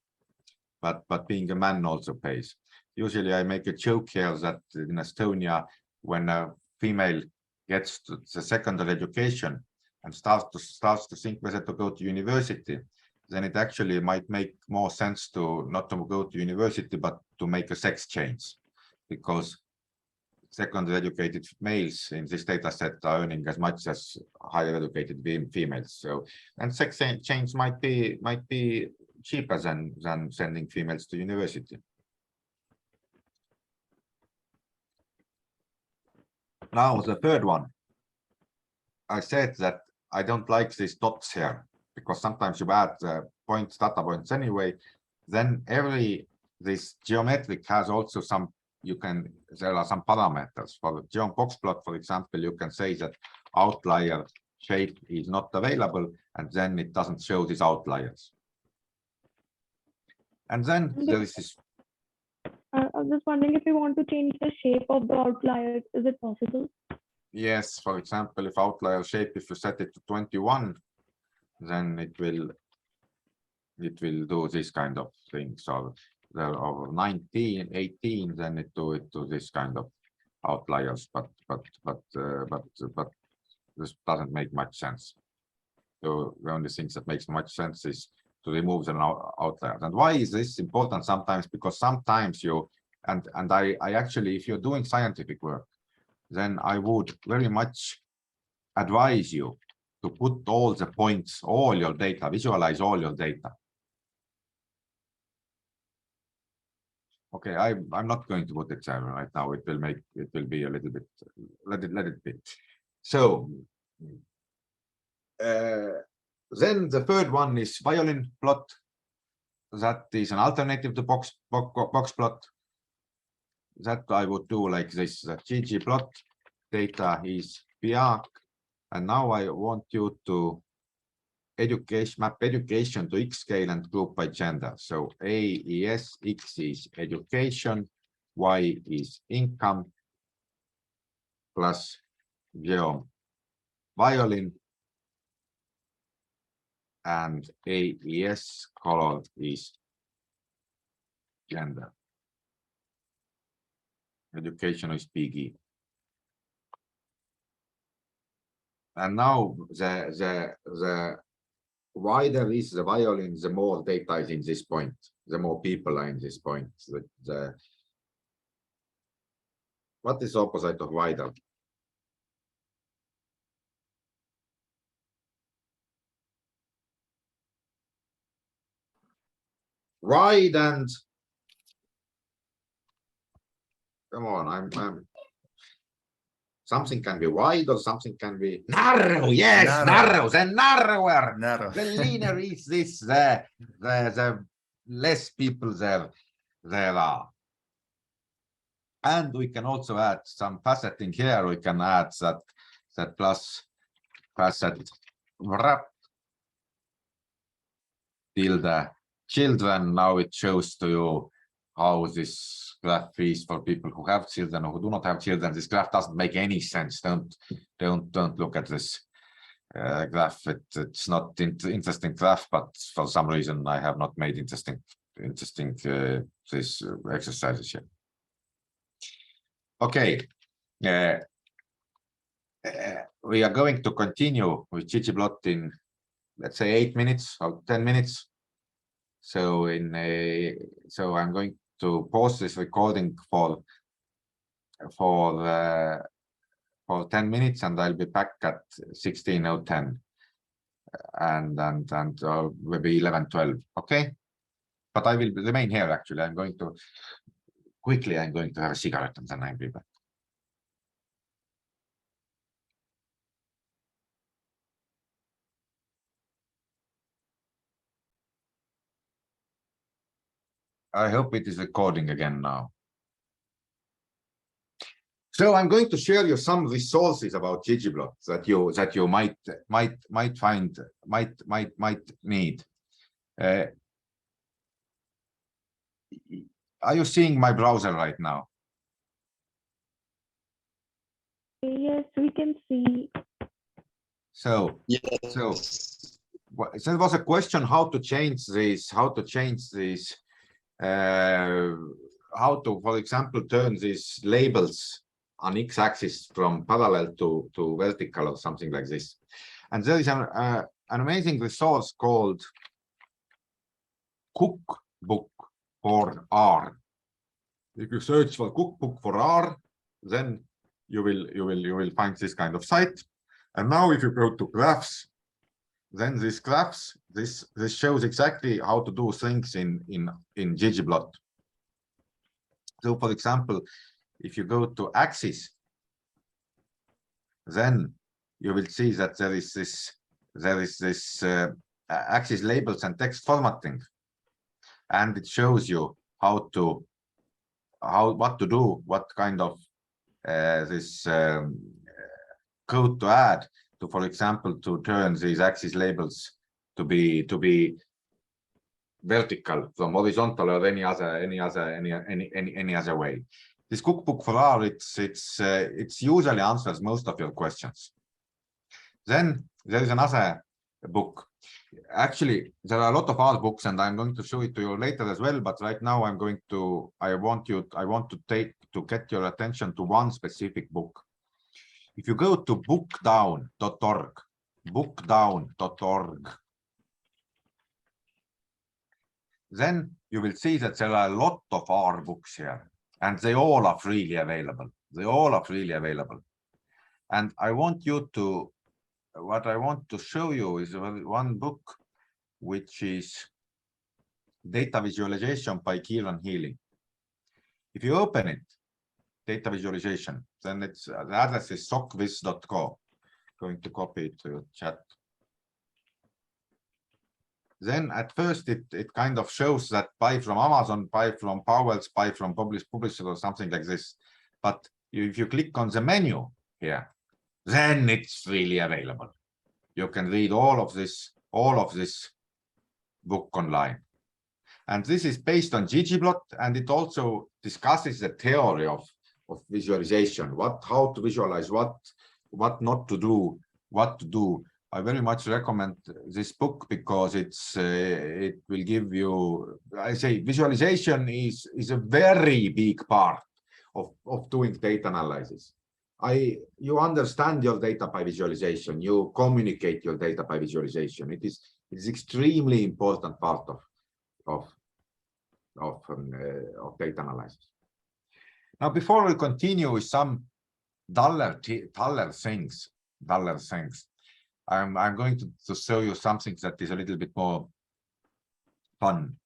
but being a man also pays. Usually I make a joke here that in Estonia, when a female gets to the secondary education and starts to think whether to go to university, then it actually might make more sense to not to go to university, but to make a sex change, because secondary educated males in this data set are earning as much as higher educated females. So, and sex change might be cheaper than sending females to university. Now the third one, I said that I don't like these dots here. because sometimes you add points, data points anyway. Then this geometric has also some, there are some parameters. For the geom box plot, for example, you can say that outlier shape is not available, and then it doesn't show these outliers. And then there is this. I was just wondering if you want to change the shape of the outliers, is it possible? Yes, for example, if outlier shape, if you set it to 21, then it will do this kind of thing. So there are 19, 18, then it do this kind of outliers, but this doesn't make much sense. So the only thing that makes much sense is to remove the outliers. And why is this important sometimes? Because sometimes you, and I actually, if you're doing scientific work, then I would very much advise you to put all the points, all your data, visualize all your data. Okay, I'm not going to put it there right now. It will be a little bit, let it be. So then the third one is violin plot. That is an alternative to box plot. That I would do like this. The ggplot data is PIAC, and now I want you to map education to X scale and group by gender. So AES, X is education, Y is income, plus geom violin, and AES color is gender. Education is PG. And now the wider is the violin, the more data is in this point, the more people are in this point. What is the opposite of wider? Wide and, come on, I'm something can be wide or something can be narrow. Yes, narrow. The narrower, the linear is this, the less people there are. And we can also add some faceting here. We can add that plus facet wrap till the children. Now it shows to you how this graph is for people who have children or who do not have children. This graph doesn't make any sense. Don't look at this graph. It's not interesting graph, but for some reason I have not made interesting this exercises here. Okay, we are going to continue with ggplot in, let's say, 8 minutes or 10 minutes. So so I'm going to pause this recording for 10 minutes, and I'll be back at 16:10 and maybe 11:12. Okay, but I will remain here. Actually, I'm going to have a cigarette and then I'll be back. I hope it is recording again now. So I'm going to share you some resources about ggplot that you might need. Are you seeing my browser right now? Yes, we can see. So yes. So there was a question how to change this, how to, for example, turn these labels on x-axis from parallel to vertical or something like this. And there is an amazing resource called Cookbook for R. If you search for Cookbook for R, then you will find this kind of site. And now if you go to graphs, then these graphs, this shows exactly how to do things in ggplot. So for example, if you go to axis, then you will see that there is this axis labels and text formatting, and it shows you what to do, what kind of this code to add to, for example, to turn these axis labels to be vertical from horizontal or any other way. This cookbook for R, it's usually answers most of your questions. Then there is another book. Actually, there are a lot of R books, and I'm going to show it to you later as well. But right now, I want to get your attention to one specific book. If you go to bookdown.org, then you will see that there are a lot of R books here, and they all are freely available. And what I want to show you is one book, which is Data Visualization by Kieran Healy. If you open it, data visualization, then the address is socviz.co. Going to copy it to your chat. Then at first it kind of shows that buy from Amazon, buy from Powell's, buy from publisher or something like this. But if you click on the menu here, then it's freely available. You can read all of this book online. And this is based on ggplot, and it also discusses the theory of visualization, how to visualize, what not to do, what to do. I very much recommend this book because it will give you, I say, visualization is a very big part of doing data analysis. You understand your data by visualization, you communicate your data by visualization. It is extremely important part of data analysis. Now, before we continue with some duller things, I'm going to show you something that is a little bit more fun.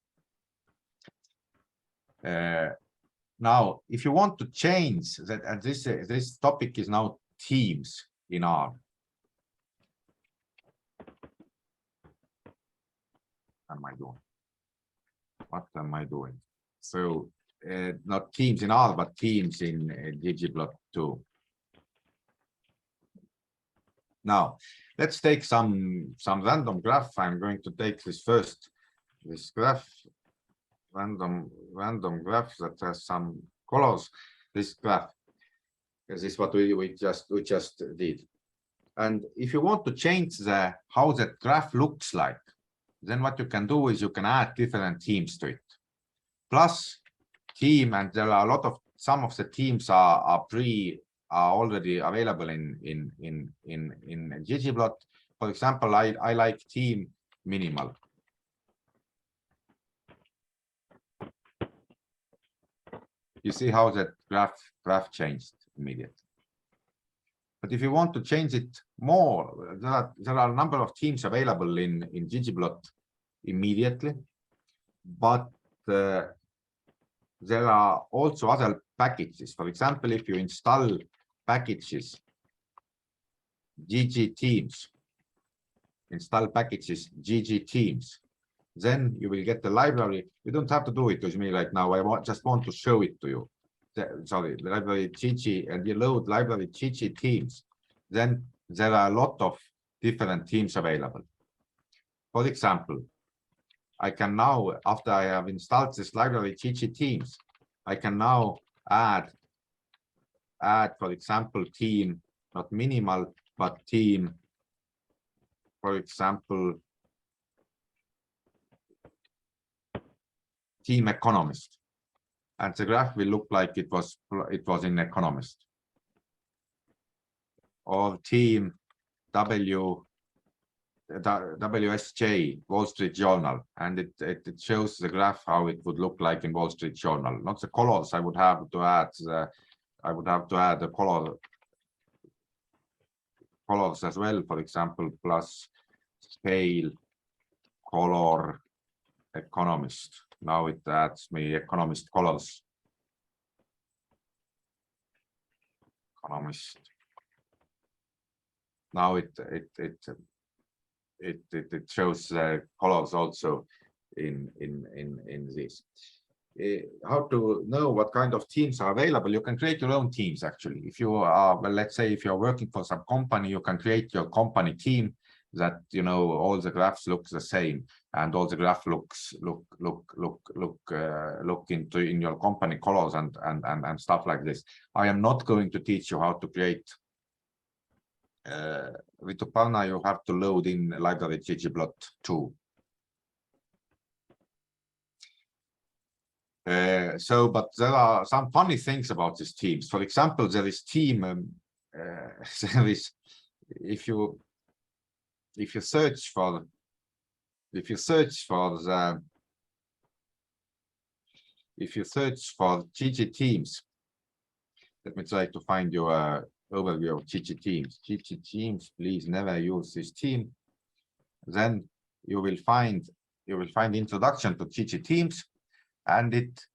Now, if you want to change that, and this topic is now teams in R. What am I doing? So not teams in R, but teams in ggplot 2. Now, let's take some random graph. I'm going to take this graph, random graph that has some colors. This graph, this is what we just did. And if you want to change how that graph looks like, then what you can do is you can add different themes to it. Plus theme, and there are a lot of, some of the themes are already available in ggplot. For example, I like theme minimal. You see how that graph changed immediately. But if you want to change it more, there are a number of themes available in ggplot immediately, but there are also other packages. For example, if you install packages ggthemes, then you will get the library. You don't have to do it with me right now. I just want to show it to you. Sorry, library gg, and you load library gg themes. Then there are a lot of different themes available. For example, I can now, after I have installed this library gg themes, I can now add, for example, theme, not minimal, but theme, for example, theme economist. And the graph will look like it was in economist. Or theme WSJ, Wall Street Journal, and it shows the graph how it would look like in Wall Street Journal. Not the colors. I would have to add the colors as well. For example, plus scale, color, economist. Now it adds me economist colors. Economist. Now it it shows colors also in this. How to know what kind of teams are available? You can create your own teams actually. If you are, well, let's say if you're working for some company, you can create your company team that, you know, all the graphs look the same and all the graph look into in your company colors and stuff like this. I am not going to teach you how to create with Tupana. You have to load in library ggplot 2. But there are some funny things about these teams. For example, there is team. There is, if you search for GG teams, let me try to find your overview of GG teams. GG teams, please never use this team. Then you will find introduction to GG teams. And it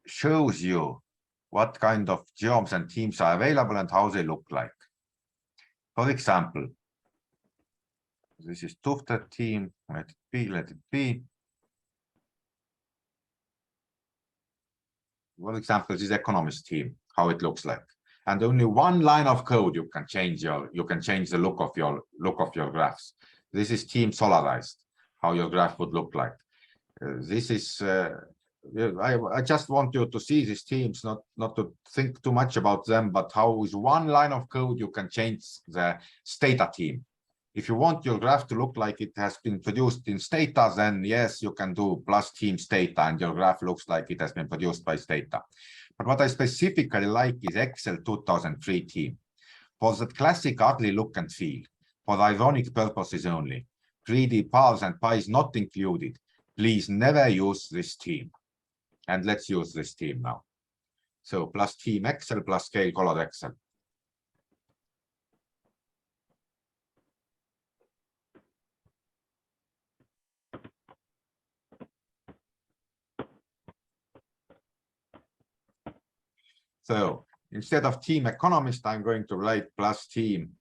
shows you what kind of geoms and teams are available and how they look like. For example, this is tufted team. Let it be. For example, this economist team, how it looks like. And only one line of code you can change the look of your graphs. This is team solarized, how your graph would look like. This is I just want you to see these teams, not to think too much about them, but how with one line of code you can change the Stata team. If you want your graph to look like it has been produced in Stata, then yes, you can do plus team Stata and your graph looks like it has been produced by Stata. But what I specifically like is Excel 2003 team. For that classic ugly look and feel, for ironic purposes only, 3D paths and pies not included, please never use this team. And let's use this team now. So plus team Excel plus scale colored Excel. So instead of team economist, I'm going to write plus team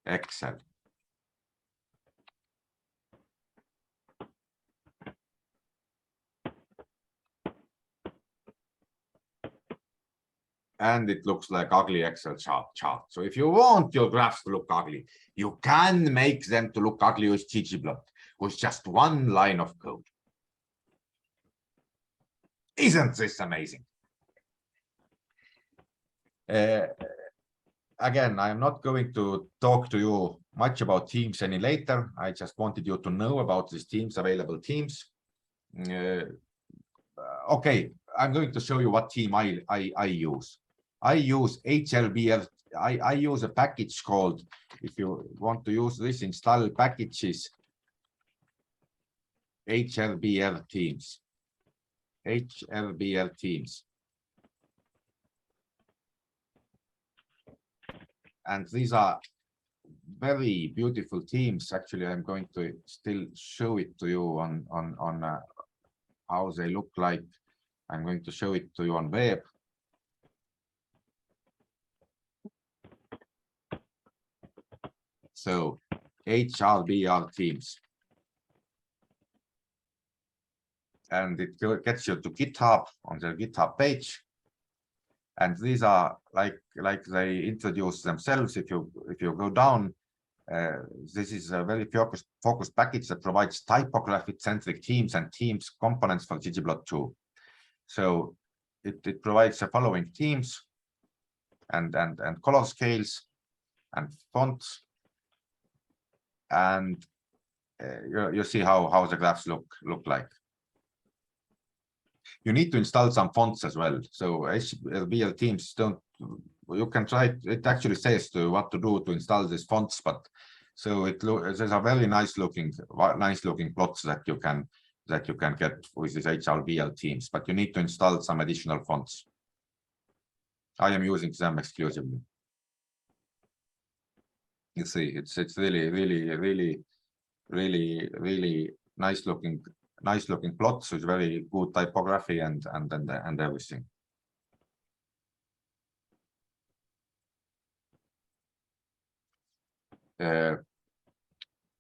Excel. And it looks like ugly Excel chart. So if you want your graphs to look ugly, you can make them to look ugly with ggplot, with just one line of code. Isn't this amazing? Again, I'm not going to talk to you much about teams any later. I just wanted you to know about these teams, available teams. Okay, I'm going to show you what team I use. I use HLBL. I use a package called, if you want to use this, install packages, HLBL teams. HLBL teams. And these are very beautiful teams. Actually, I'm going to still show it to you on how they look like. I'm going to show it to you on web. So HLBL teams. And it gets you to GitHub on their GitHub page. And these are like they introduce themselves. If you go down, this is a very focused package that provides typographic-centric teams and teams components for ggplot 2. So it provides the following teams and color scales and fonts, and you see how the graphs look like. You need to install some fonts as well. So HLBL teams don't. You can try. It actually says what to do to install these fonts, but so there's a very nice looking plots that you can get with these HLBL teams, but you need to install some additional fonts. I am using them exclusively. You see, it's really nice looking plots with very good typography and everything.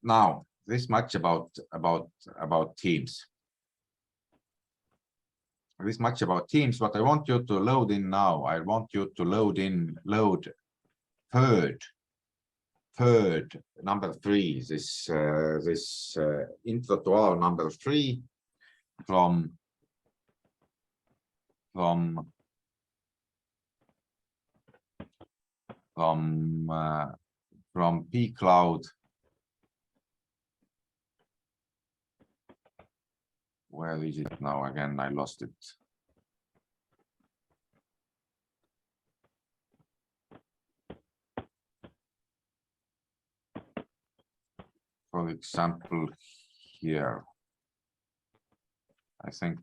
Now, this much about teams. This much about teams. What I want you to load in now, I want you to load third number 3. This introToR number 3 from pcloud. Where is it now? Again, I lost it. For example, here. I think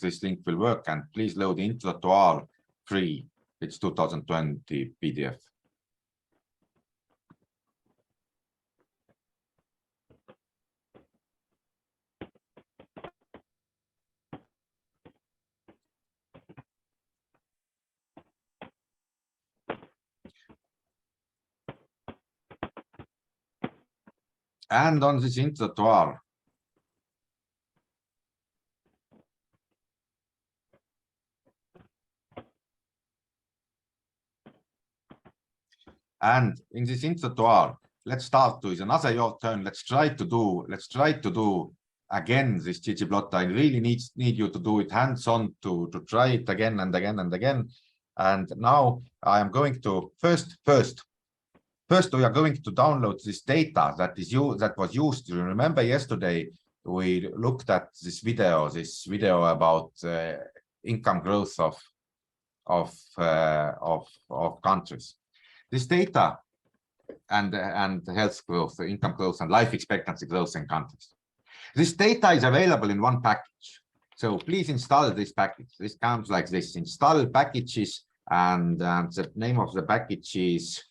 this link will work, and please load introToR 3. It's 2020 PDF. And on this introToR, and in this introToR, let's start with another your turn. Let's try to do again this ggplot. I really need you to do it hands-on to try it again and again and again. And now I am going to first we are going to download this data that was used. You remember yesterday we looked at this video about income growth of countries. This data and health growth, income growth, and life expectancy growth in countries. This data is available in one package. So please install this package. This comes like this: install packages, and the name of the package is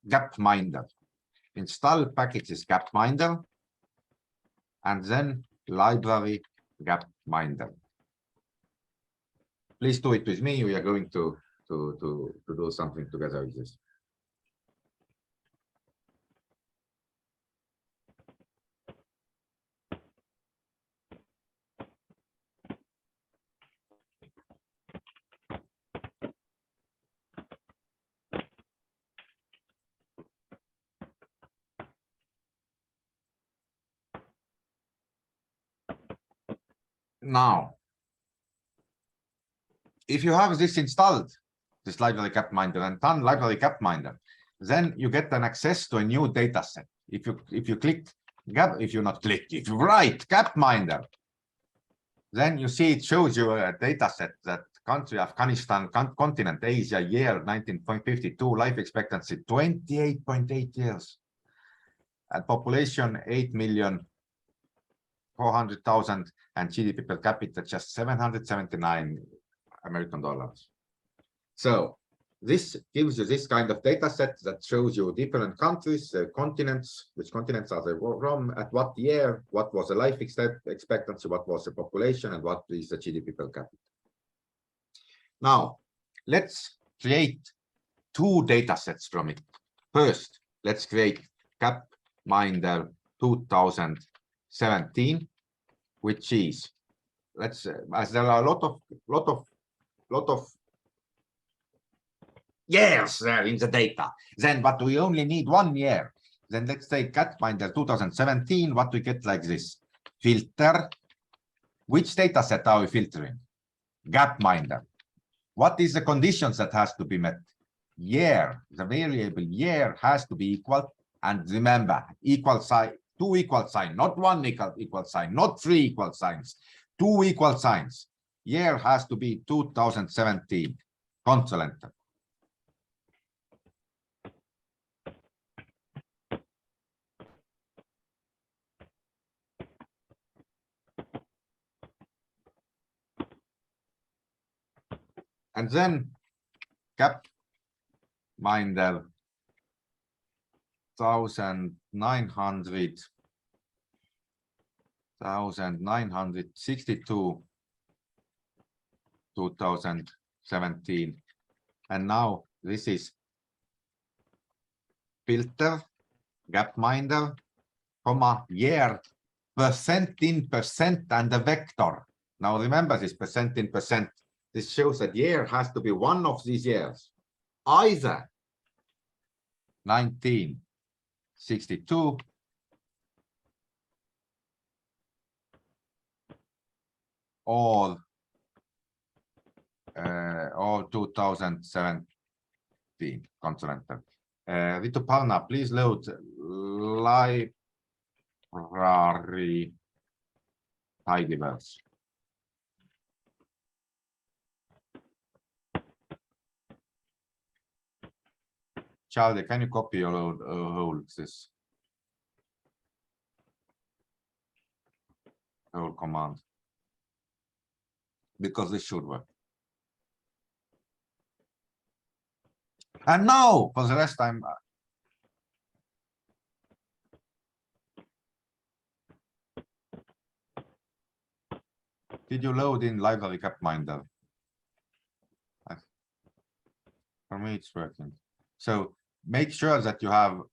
Gapminder. Install packages Gapminder, and then library Gapminder. Please do it with me. We are going to do something together with this. Now, if you have this installed, this library Gapminder, and done library Gapminder, then you get an access to a new data set. If you write Gapminder, then you see it shows you a data set that country Afghanistan, continent Asia, year 1952, life expectancy 28.8 years, and population 8,400,000, and GDP per capita just 779 American dollars. So this gives you this kind of data set that shows you different countries, continents, which continents are they from, at what year, what was the life expectancy, what was the population, and what is the GDP per capita. Now, let's create two data sets from it. First, let's create Gapminder 2017, which is, let's as there are a lot of years there in the data, then but we only need 1 year. Then let's take Gapminder 2017. What we get like this: filter. Which data set are we filtering? Gapminder. What is the conditions that has to be met? Year, the variable year has to be equal, and remember, equal sign, 2 equal sign, not 1 equal sign, not 3 equal signs, 2 equal signs. Year has to be 2017. Console enter. And then Gapminder 1962 2017. And now this is filter, gapminder, comma, year, percent in percent, and the vector. Now remember this percent in percent. This shows that year has to be one of these years, either 1962 or 2017 consonantal. Ritu Parna, please load library tidyverse. Charlie, can you copy your whole this whole command? Because this should work. And now for the rest, I'm did you load in library gapminder? For me, it's working. So make sure that you have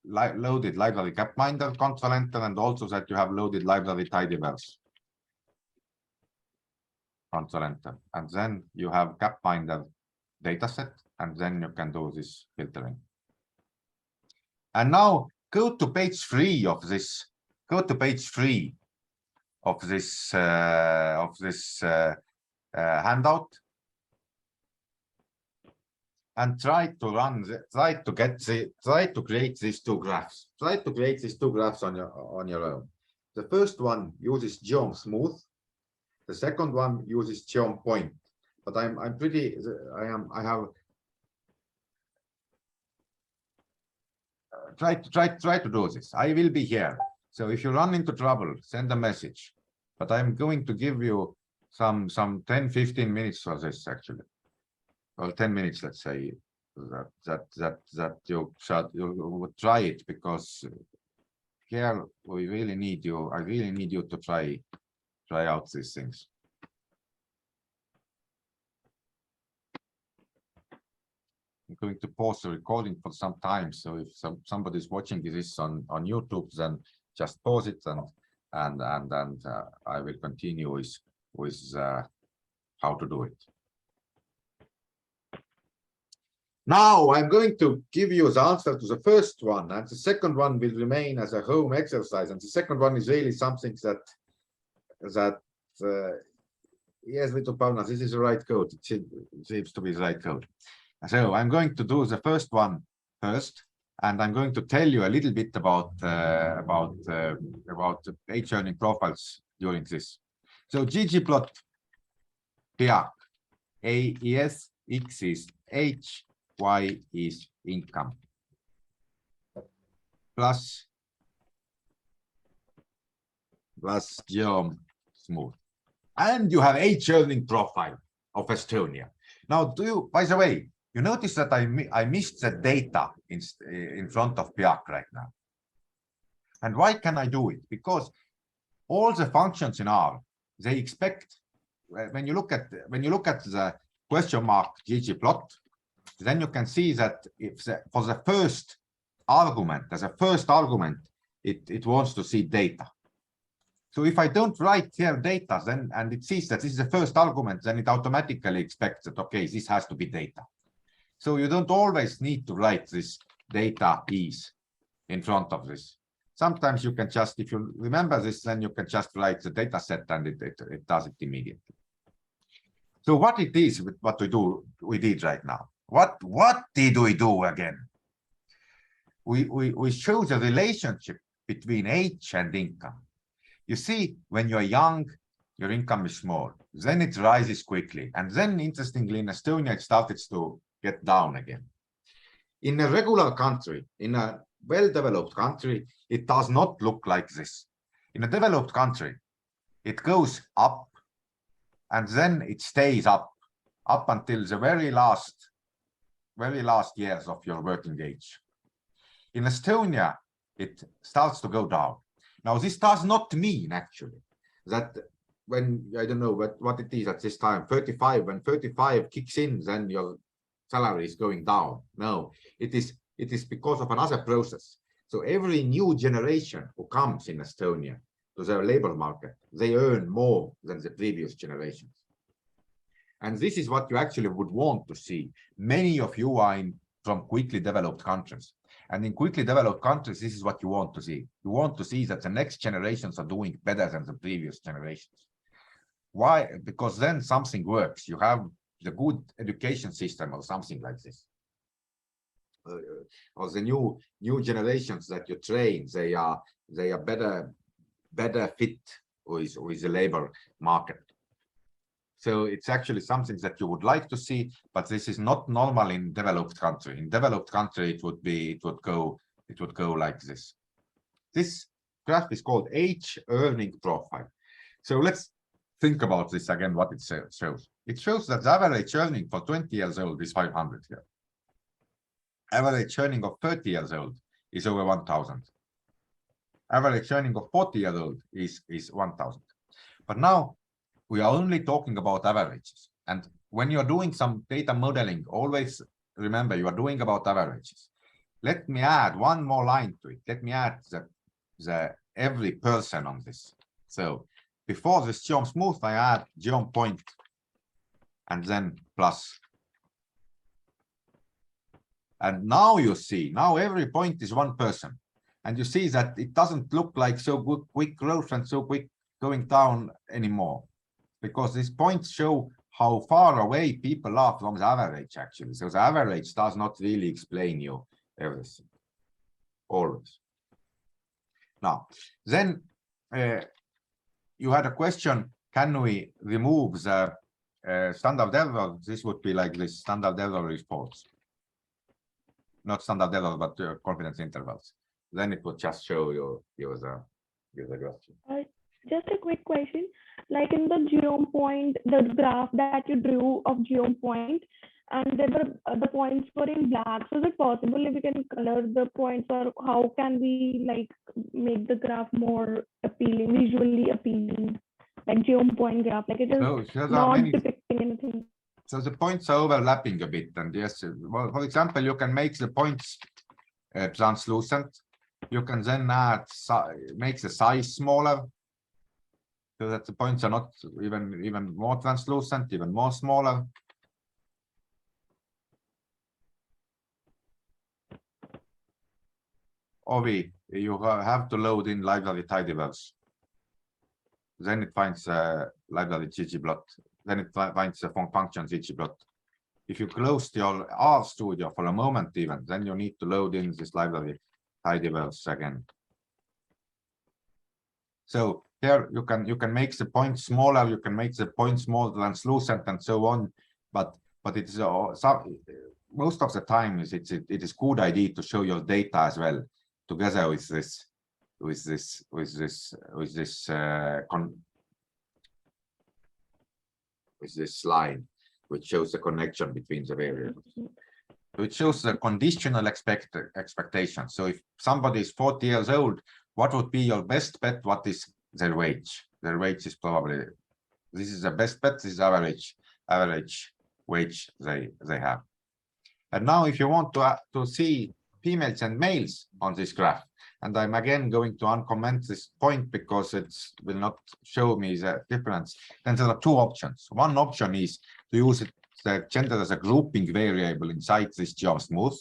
loaded library gapminder control enter, and also that you have loaded library tidyverse control enter, and then you have gapminder dataset, and then you can do this filtering. And now go to page 3 of this. Go to page 3 of this handout, and try to create these two graphs. Try to create these two graphs on your own. The first one uses geom smooth. The second one uses geom point. But I have try to do this. I will be here. So if you run into trouble, send a message. But I'm going to give you some 10-15 minutes for this actually. Well, 10 minutes, let's say, that you would try it, because here we really need you. I really need you to try out these things. I'm going to pause the recording for some time. So if somebody's watching this on YouTube, then just pause it, and I will continue with how to do it. Now I'm going to give you the answer to the first one, and the second one will remain as a home exercise. And the second one is really something that yes, little Paula, this is the right code. It seems to be the right code. So I'm going to do the first one first, and I'm going to tell you a little bit about age earning profiles during this. So ggplot PIAC, A is X is age, Y is income, plus geom smooth, and you have age earning profile of Estonia. Now, by the way, you notice that I missed the data in front of PIAC right now. And why can I do it? Because all the functions in R, they expect, when you look at the question mark ggplot, then you can see that if for the first argument, as a first argument, it wants to see data. So if I don't write here data, then and it sees that this is the first argument, then it automatically expects that, okay, this has to be data. So you don't always need to write this data is in front of this. Sometimes you can just, if you remember this, then you can just write the data set, and it does it immediately. So what it is with what we did right now. What did we do again? We show the relationship between age and income. You see, when you're young, your income is small. Then it rises quickly. And then, interestingly, in Estonia, it started to get down again. In a regular country, in a well-developed country, it does not look like this. In a developed country, it goes up, and then it stays up until the very last years of your working age. In Estonia, it starts to go down. Now, this does not mean actually that when I don't know what it is at this time, 35, when 35 kicks in, then your salary is going down. No, it is because of another process. So every new generation who comes in Estonia to the labor market, they earn more than the previous generations. And this is what you actually would want to see. Many of you are from quickly developed countries. And in quickly developed countries, this is what you want to see. You want to see that the next generations are doing better than the previous generations. Why? Because then something works. You have the good education system or something like this. Or the new generations that you train, they are better fit with the labor market. So it's actually something that you would like to see, but this is not normal in developed country. In developed country, it would go like this. This graph is called age earning profile. So let's think about this again, what it shows. It shows that the average earning for 20 years old is 500 here. Average earning of 30 years old is over 1,000. Average earning of 40 years old is 1,000. But now we are only talking about averages. And when you're doing some data modeling, always remember you are doing about averages. Let me add one more line to it. Let me add the every person on this. So before this geom smooth, I add geom point and then plus. And now you see, now every point is one person. And you see that it doesn't look like so good, quick growth and so quick going down anymore. Because these points show how far away people are from the average, actually. So the average does not really explain you everything, always. Now, then you had a question, can we remove the standard error? This would be like this standard error reports. Not standard error, but confidence intervals. Then it would just show you the graph. Just a quick question, like in the geom point, the graph that you drew of geom point, and there were the points were in black. So is it possible if we can color the points, or how can we like make the graph more appealing, visually appealing, like geom point graph, like it is not depicting anything. So the points are overlapping a bit, and yes, well, for example, you can make the points translucent. You can then add make the size smaller, so that the points are not even more translucent, even more smaller. Ovi, you have to load in library tidyverse. Then it finds library ggplot. Then it finds the function ggplot. If you closed your RStudio for a moment even, then you need to load in this library tidyverse again. So here you can make the points smaller, you can make the points more translucent and so on, but it is most of the time it is good idea to show your data as well together with this line, which shows the connection between the variables. So it shows the conditional expectation. So if somebody is 40 years old, what would be your best bet? What is their wage? Their wage is probably, this is the best bet, this is average wage they have. And now if you want to see females and males on this graph, and I'm again going to uncomment this point because it will not show me the difference, then there are two options. One option is to use the gender as a grouping variable inside this geom smooth.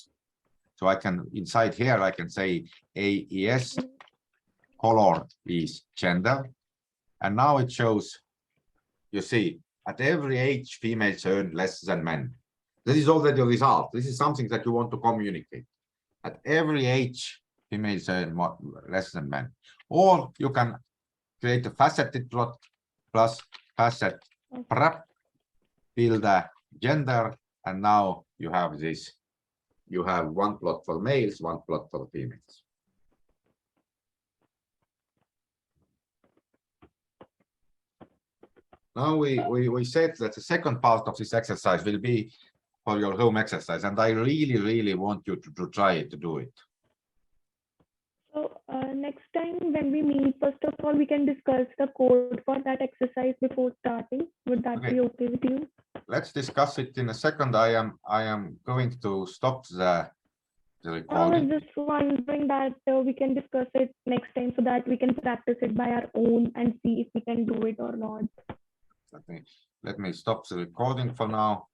So I can, inside here, I can say AES color is gender. And now it shows, you see, at every age, females earn less than men. This is already a result. This is something that you want to communicate. At every age, females earn less than men. Or you can create a faceted plot plus facet prep, build a gender, and now you have this. You have one plot for males, one plot for females. Now we said that the second part of this exercise will be for your home exercise, and I really want you to try to do it. So Next time when we meet, first of all, we can discuss the code for that exercise before starting. Would that Okay. be okay with you? Let's discuss it in a second. I am going to stop the I was recording. just wondering that we can discuss it next time so that we can practice it by our own and see if we can do it or not. Let me stop the recording for now.